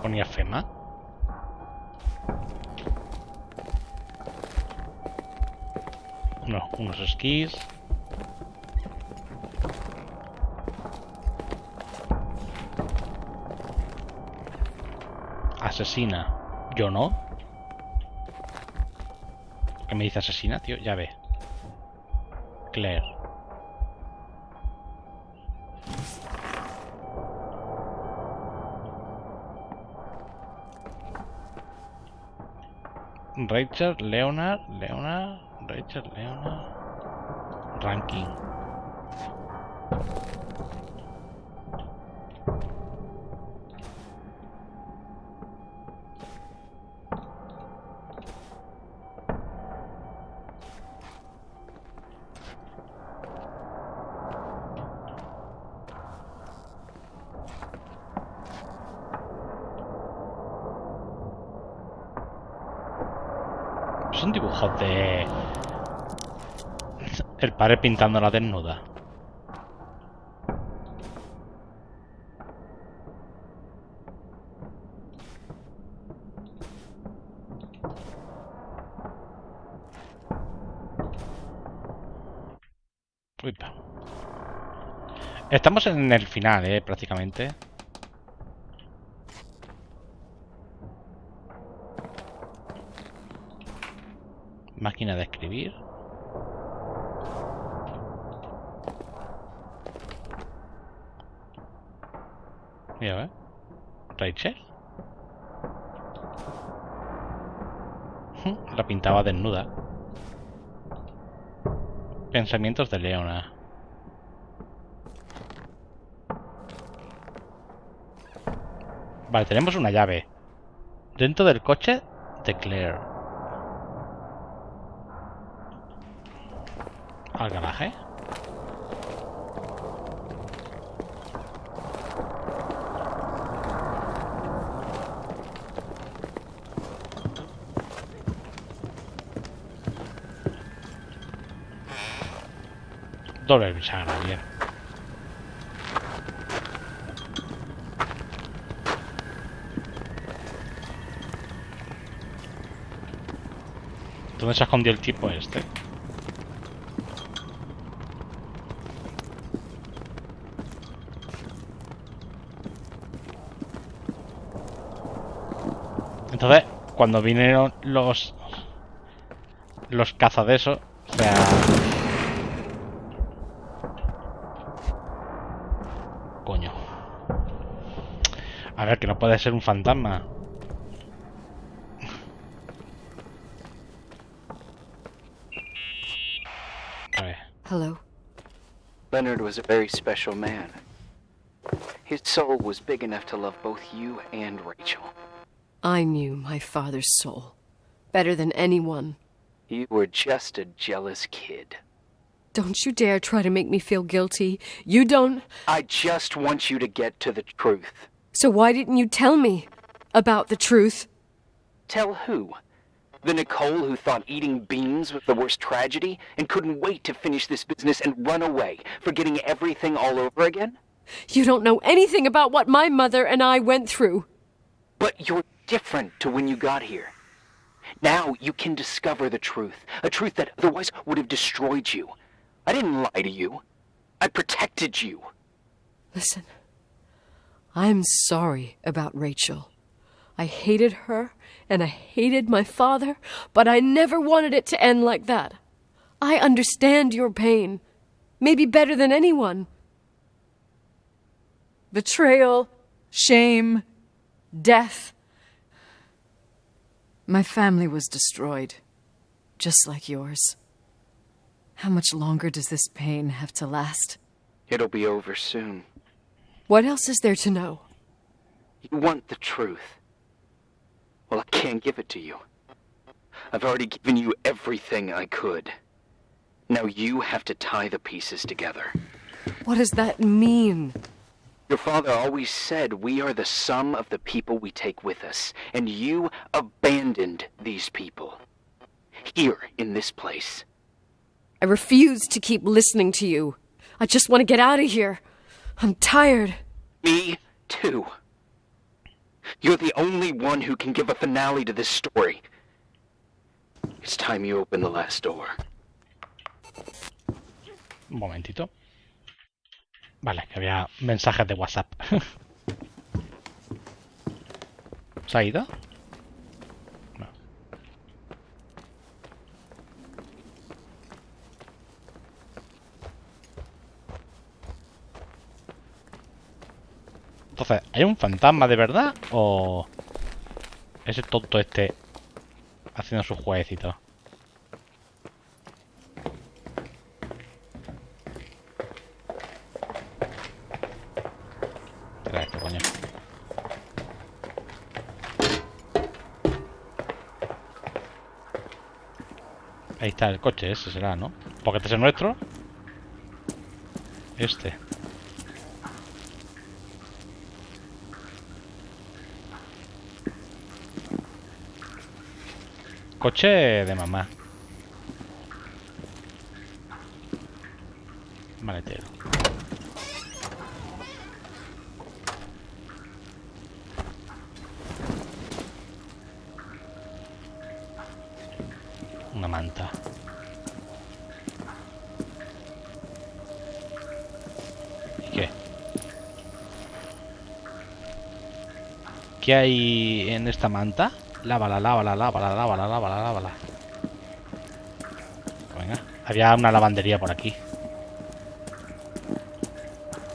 Ponía FEMA. No, unos esquís. Asesina. Yo no. ¿Qué me dice asesina, tío? Ya ve. Claire. Rachel, Leonard, Rachel, Leonard. Ranking. Son dibujos de el padre pintando la desnuda. Uy, estamos en el final, prácticamente. Máquina de escribir. Mira, a ver. Rachel. La pintaba desnuda. Pensamientos de Leona. Vale, tenemos una llave. Dentro del coche de Claire. Al garaje. Doble bisagra, bien. ¿Dónde se escondió el tipo este? Entonces, cuando vinieron los cazadesos, o sea... A ver, que no puede ser un fantasma. A ver. Hello. Leonard was a very special man. His soul was big enough to love both you and Rachel. I knew my father's soul better than anyone. You were just a jealous kid. Don't you dare try to make me feel guilty. You don't... I just want you to get to the truth. So why didn't you tell me about the truth? Tell who? The Nicole who thought eating beans was the worst tragedy and couldn't wait to finish this business and run away, forgetting everything all over again? You don't know anything about what my mother and I went through. But you're different to when you got here. Now you can discover the truth, a truth that otherwise would have destroyed you. I didn't lie to you. I protected you. Listen, I'm sorry about Rachel. I hated her, and I hated my father, but I never wanted it to end like that. I understand your pain, maybe better than anyone. Betrayal, shame, death. My family was destroyed, just like yours. How much longer does this pain have to last? It'll be over soon. What else is there to know? You want the truth. Well, I can't give it to you. I've already given you everything I could. Now you have to tie the pieces together. What does that mean? Your father always said we are the sum of the people we take with us, and you abandoned these people. Here, in this place. I refuse to keep listening to you. I just want to get out of here. I'm tired. Me too. You're the only one who can give a finale to this story. It's time you open the last door. Un momentito. Vale, que había mensajes de WhatsApp. ¿Se ha ido? No. Entonces, ¿hay un fantasma de verdad? ¿O ese tonto este haciendo sus jueguecitos? Era esto, coño. Ahí está el coche, ese será, ¿no? Porque este es el nuestro. Este. Coche de mamá. Maletero. Una manta. ¿Y qué? ¿Qué hay en esta manta? Lávala, lávala, lávala, lávala, lávala, lávala. Venga, había una lavandería por aquí.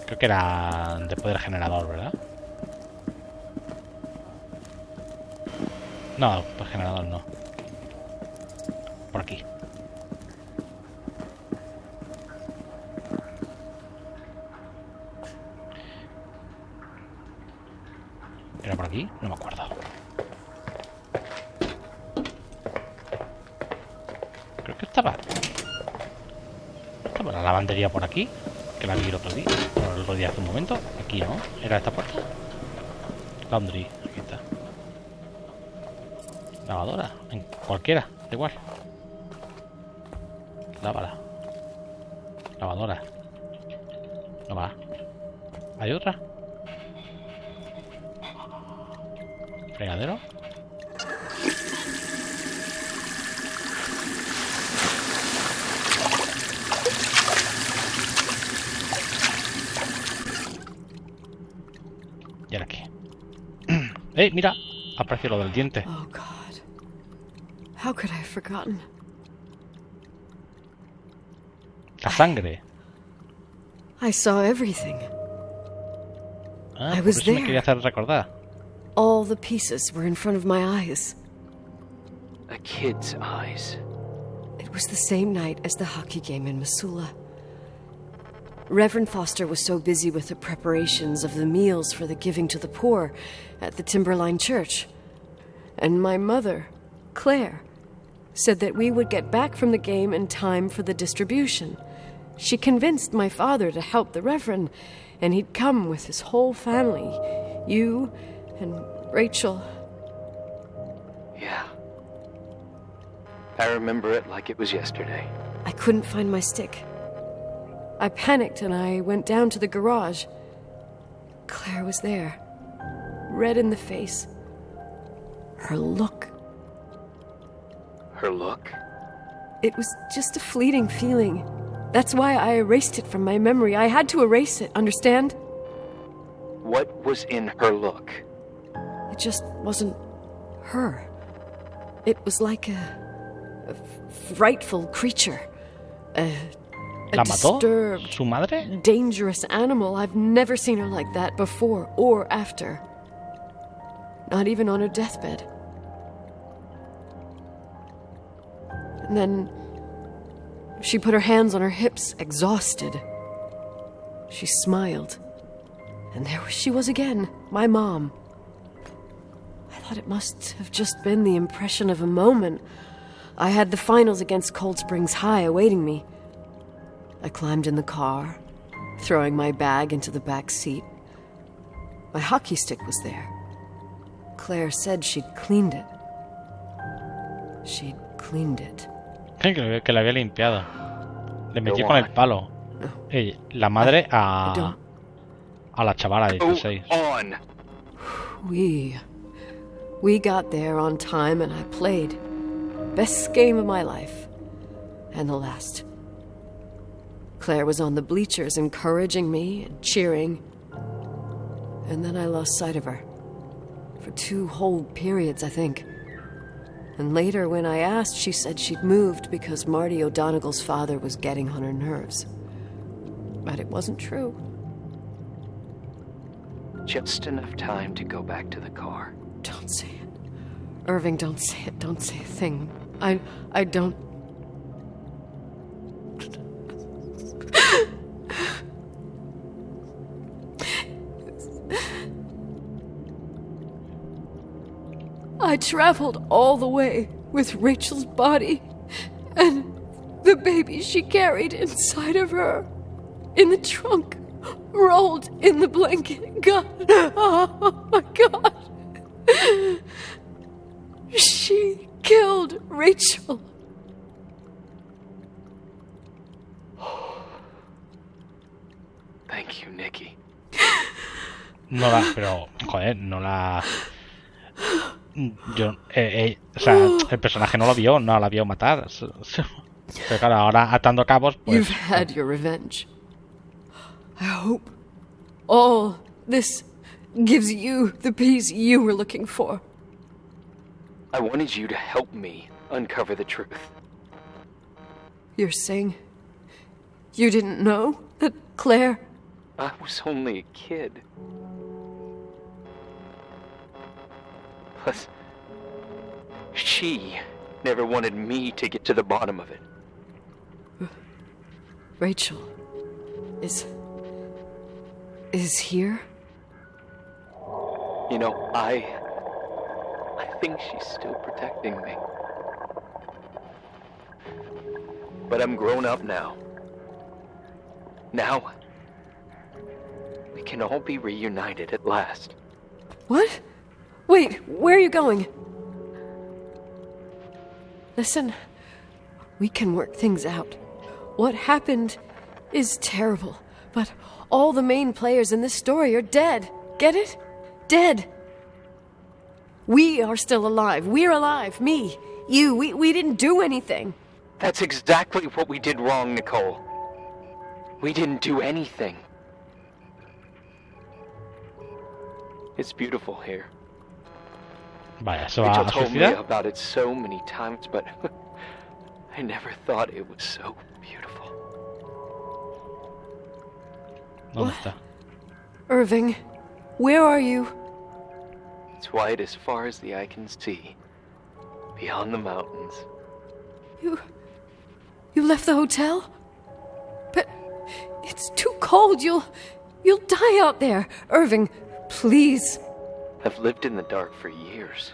Creo que era después del generador, ¿verdad? No, pues generador no. Por aquí. ¿Era por aquí? No me acuerdo. Creo que estaba la lavandería por aquí, que la vi el otro día hace un momento. Aquí no, era esta puerta. Laundry, aquí está. Lavadora, en cualquiera, da igual. Lávala. Lavadora. No va. ¿Hay otra? Fregadero. Y ahora aquí. Mira, apareció lo del diente. Oh, God. How could I have forgotten? La sangre. I saw everything. Ah, I por was eso me there. quería hacer recordar. All the pieces were in front of my eyes. A kid's eyes. It was the same night as the hockey game in Missoula. Reverend Foster was so busy with the preparations of the meals for the giving to the poor at the Timberline Church. And my mother, Claire, said that we would get back from the game in time for the distribution. She convinced my father to help the Reverend, and he'd come with his whole family. You and Rachel. Yeah. I remember it like it was yesterday. I couldn't find my stick. I panicked and I went down to the garage. Claire was there, red in the face. Her look. Her look? It was just a fleeting feeling. That's why I erased it from my memory. I had to erase it, understand? What was in her look? It just wasn't her. It was like a frightful creature. A ¿La mató? disturbed, ¿Su madre? dangerous animal. I've never seen her like that before or after. Not even on her deathbed. And then she put her hands on her hips, exhausted. She smiled. And there she was again, my mom. I thought it must have just been the impression of a moment. I had the finals against Cold Springs High awaiting me. I climbed in the car, throwing my bag into the back seat. My hockey stick was there. Claire said she'd cleaned it. She'd cleaned it. Que la había limpiado. Le metió Go con el on. palo. La madre I a don't. la chavala de Go 16. on. We got there on time and I played. Best game of my life. And the last. Claire was on the bleachers encouraging me and cheering. And then I lost sight of her. For 2 whole periods, I think. And later, when I asked, she said she'd moved because Marty O'Donegal's father was getting on her nerves. But it wasn't true. Just enough time to go back to the car. Don't say it. Irving, don't say it. Don't say a thing. I don't... I traveled all the way with Rachel's body and the baby she carried inside of her, in the trunk, rolled in the blanket. God, oh my God. She killed Rachel. Thank you, Nikki. No la... Pero, joder, no la... Yo, o sea, el personaje no lo vio, no la vio matar. Pero claro, ahora atando cabos, pues... You've had your revenge. I hope all this gives you the peace you were looking for. I wanted you to help me uncover the truth. You're saying you didn't know that Claire... I was only a kid. Plus, she never wanted me to get to the bottom of it. Rachel is here? You know, I think she's still protecting me. But I'm grown up now. Now, we can all be reunited at last. What? Wait, where are you going? Listen, we can work things out. What happened is terrible, but all the main players in this story are dead. Get it? Dead. We are still alive. We're alive. Me, you, we didn't do anything. That's exactly what we did wrong, Nicole. We didn't do anything. It's beautiful here. Vaya, ¿se va Rachel a told me suicidar? about it so many times, but I never thought it was so beautiful. ¿Dónde está? Irving, where are you? It's white as far as the eye can see, beyond the mountains. You left the hotel? But it's too cold. You'll die out there. Irving, please. I've lived in the dark for years.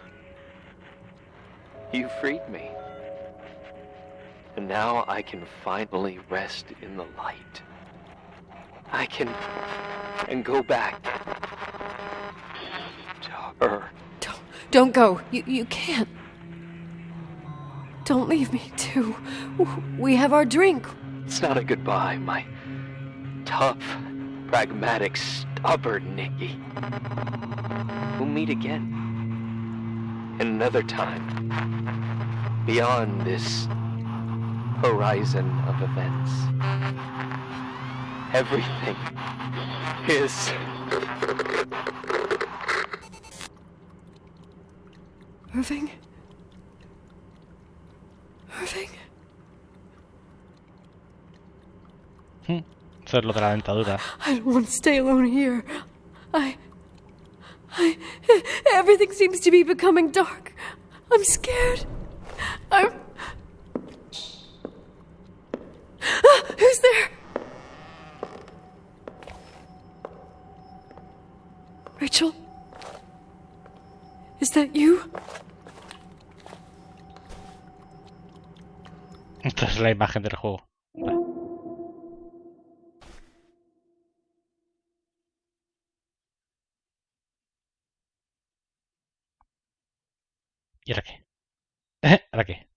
You freed me. And now I can finally rest in the light. I can go back to her. Don't go. You can't. Don't leave me, too. We have our drink. It's not a goodbye, my tough, pragmatic, stubborn Nikki. We'll meet again. In another time. Beyond this horizon of events. Everything is... Irving? Irving? Eso es lo de la dentadura. I don't want to stay alone here. Everything seems to be becoming dark. I'm scared. Who's there? Rachel? Is that you? Esta es la imagen del juego. ¿Y ahora qué? ¿Ahora qué?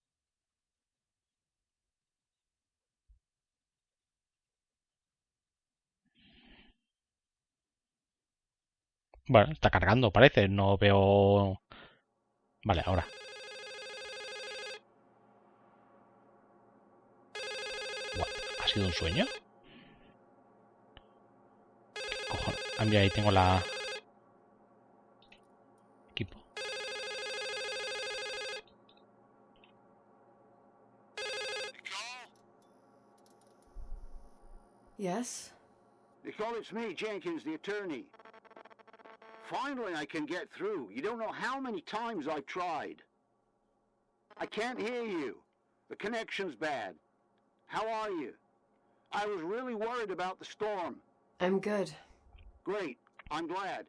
Bueno, está cargando, parece. No veo... Vale, ahora. What? ¿Ha sido un sueño? ¿Qué cojones? Ah, mira, ahí tengo la... Equipo. Yes? Nicole, it's me, Jenkins, the attorney. Finally, I can get through. You don't know how many times I've tried. I can't hear you. The connection's bad. How are you? I was really worried about the storm. I'm good. Great. I'm glad.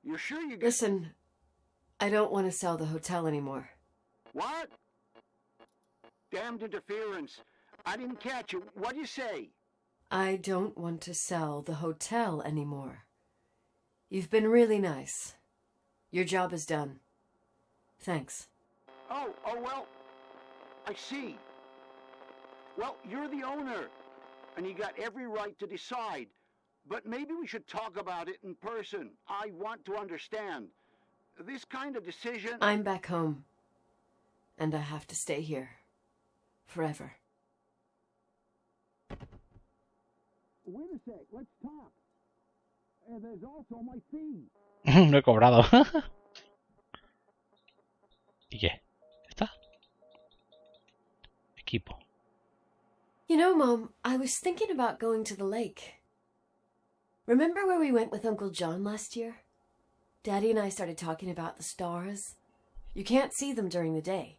You're sure you... Listen, I don't want to sell the hotel anymore. What? Damned interference. I didn't catch you. What'd you say? I don't want to sell the hotel anymore. You've been really nice. Your job is done. Thanks. Oh, well, I see. Well, you're the owner, and you got every right to decide. But maybe we should talk about it in person. I want to understand. This kind of decision... I'm back home, and I have to stay here. Forever. Wait a sec, let's talk. There's also my fee. No he cobrado. ¿Y qué? ¿Está? Equipo. You know, Mom, I was thinking about going to the lake. Remember where we went with Uncle John last year? Daddy and I started talking about the stars. You can't see them during the day,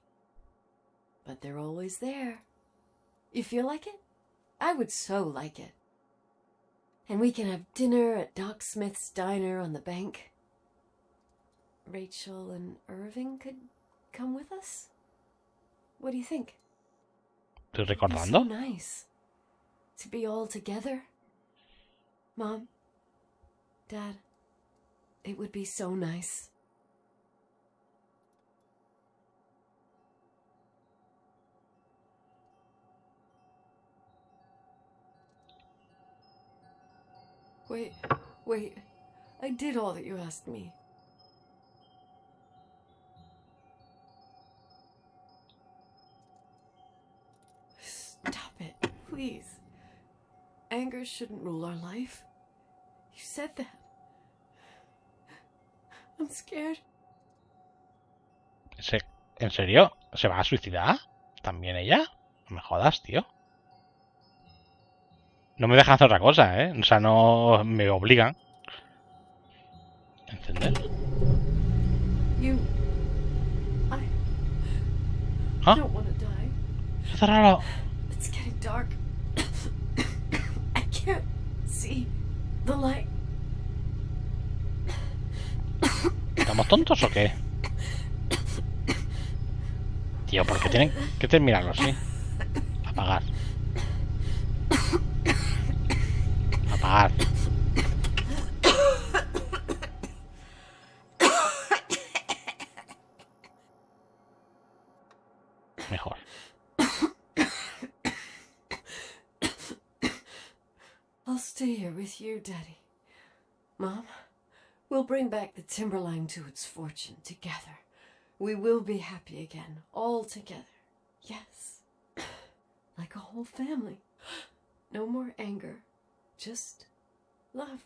but they're always there. You feel like it? I would so like it. And we can have dinner at Doc Smith's diner on the bank. Rachel and Irving could come with us? What do you think? ¿Estoy It'd be recordando? so nice to be all together. Mom, Dad, it would be so nice. Wait. I did all that you asked me. Stop it, please. Anger shouldn't rule our life. You said that. I'm scared. ¿En serio? ¿Se va a suicidar? ¿También ella? No me jodas, tío. No me dejan hacer otra cosa, ¿eh? O sea, no me obligan. Encender. ¿Ah? I don't want to die. Cerralo. It's getting dark. I can't see the light. ¿Estamos tontos o qué? Tío, ¿por qué tienen que terminarlo así? Apagar. Apagar. Mejor. I'll stay here with you, Daddy. Mom, we'll bring back the Timberline to its fortune together. We will be happy again, all together. Yes. Like a whole family. No more anger. Just love.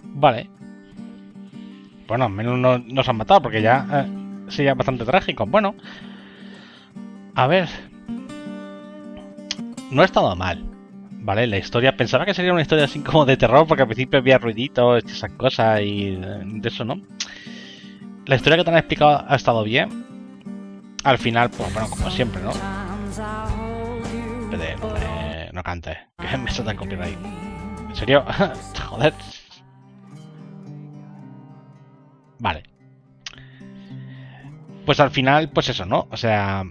Vale. Bueno, al menos no nos han matado porque ya sería bastante trágico. Bueno. A ver. No ha estado mal. Vale, la historia. Pensaba que sería una historia así como de terror porque al principio había ruiditos y esas cosas y de eso, ¿no? La historia que te han explicado ha estado bien. Al final, pues bueno, como siempre, ¿no? No cantes, que me salta el copyright. ¿En serio? Joder. Vale. Pues al final, pues eso, ¿no? O sea,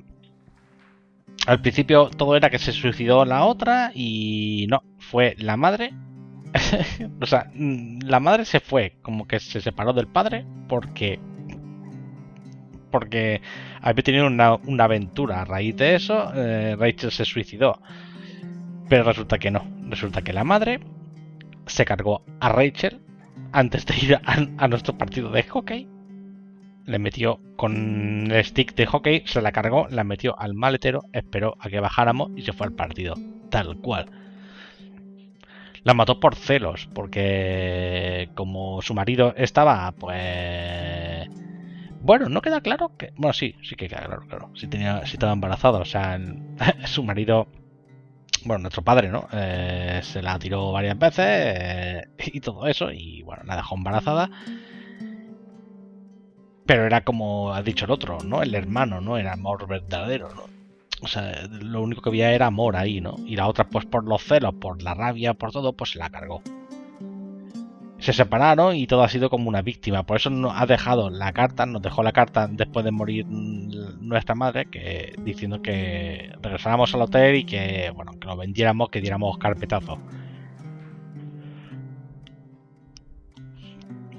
al principio todo era que se suicidó la otra y no, fue la madre. O sea, la madre se fue, como que se separó del padre porque había tenido una aventura. A raíz de eso, Rachel se suicidó. Pero resulta que no. Resulta que la madre se cargó a Rachel antes de ir a nuestro partido de hockey. Le metió con el stick de hockey, se la cargó, la metió al maletero, esperó a que bajáramos y se fue al partido. Tal cual. La mató por celos, porque como su marido estaba, pues... Bueno, no queda claro que... Bueno, sí que queda claro. Sí estaba embarazada, o sea, su marido... Bueno, nuestro padre, ¿no? Se la tiró varias veces y todo eso, y bueno, la dejó embarazada. Pero era como ha dicho el otro, ¿no? El hermano, ¿no? Era amor verdadero, ¿no? O sea, lo único que había era amor ahí, ¿no? Y la otra, pues por los celos, por la rabia, por todo, pues se la cargó. Se separaron y todo ha sido como una víctima. Por eso nos ha dejado la carta, nos dejó la carta después de morir nuestra madre, que diciendo que regresáramos al hotel y que, bueno, que lo vendiéramos, que diéramos carpetazo.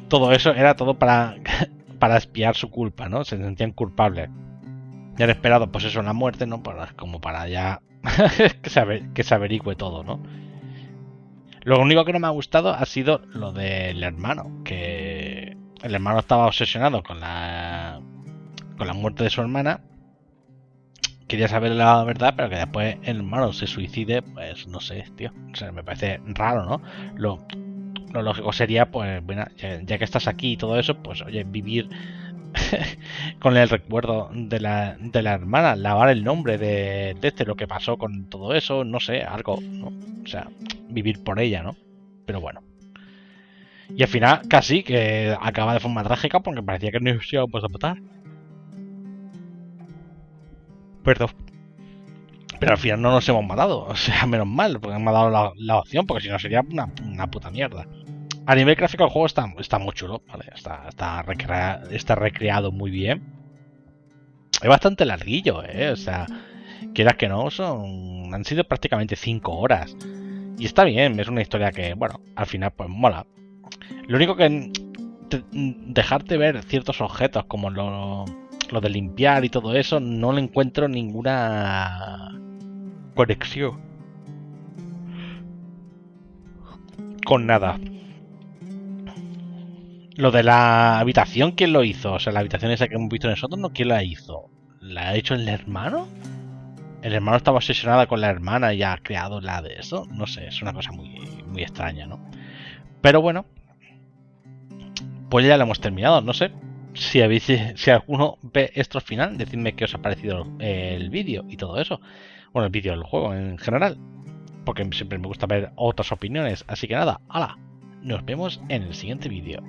Todo eso era todo para expiar su culpa, ¿no? Se sentían culpables. Y han esperado, pues eso, la muerte, ¿no? Como para ya que se averigüe todo, ¿no? Lo único que no me ha gustado ha sido lo del hermano, que el hermano estaba obsesionado con la muerte de su hermana. Quería saber la verdad, pero que después el hermano se suicide, pues no sé, tío. O sea, me parece raro, ¿no? Lo lógico sería, pues, bueno, ya que estás aquí y todo eso, pues, oye, vivir con el recuerdo de la hermana, lavar el nombre de lo que pasó con todo eso, no sé, algo, ¿no? O sea, vivir por ella, ¿no? Pero bueno. Y al final casi que acaba de forma trágica porque parecía que no se iba a matar. Perdón. Pero al final no nos hemos matado. O sea, menos mal, porque hemos dado la opción, porque si no sería una puta mierda. A nivel gráfico el juego está muy chulo, ¿vale? Está recreado muy bien. Es bastante larguillo, ¿eh? O sea, quieras que no, han sido prácticamente 5 horas. Y está bien, es una historia que, bueno, al final pues mola. Lo único que dejarte ver ciertos objetos como lo de limpiar y todo eso, no le encuentro ninguna conexión con nada. Lo de la habitación, ¿quién lo hizo? O sea, la habitación esa que hemos visto nosotros, ¿no? ¿Quién la hizo? ¿La ha hecho el hermano? ¿El hermano estaba obsesionado con la hermana y ha creado la de eso? No sé, es una cosa muy extraña, ¿no? Pero bueno, pues ya lo hemos terminado. No sé si alguno ve esto al final, decidme qué os ha parecido el vídeo y todo eso. Bueno, el vídeo del juego en general, porque siempre me gusta ver otras opiniones. Así que nada, ¡hala! Nos vemos en el siguiente vídeo.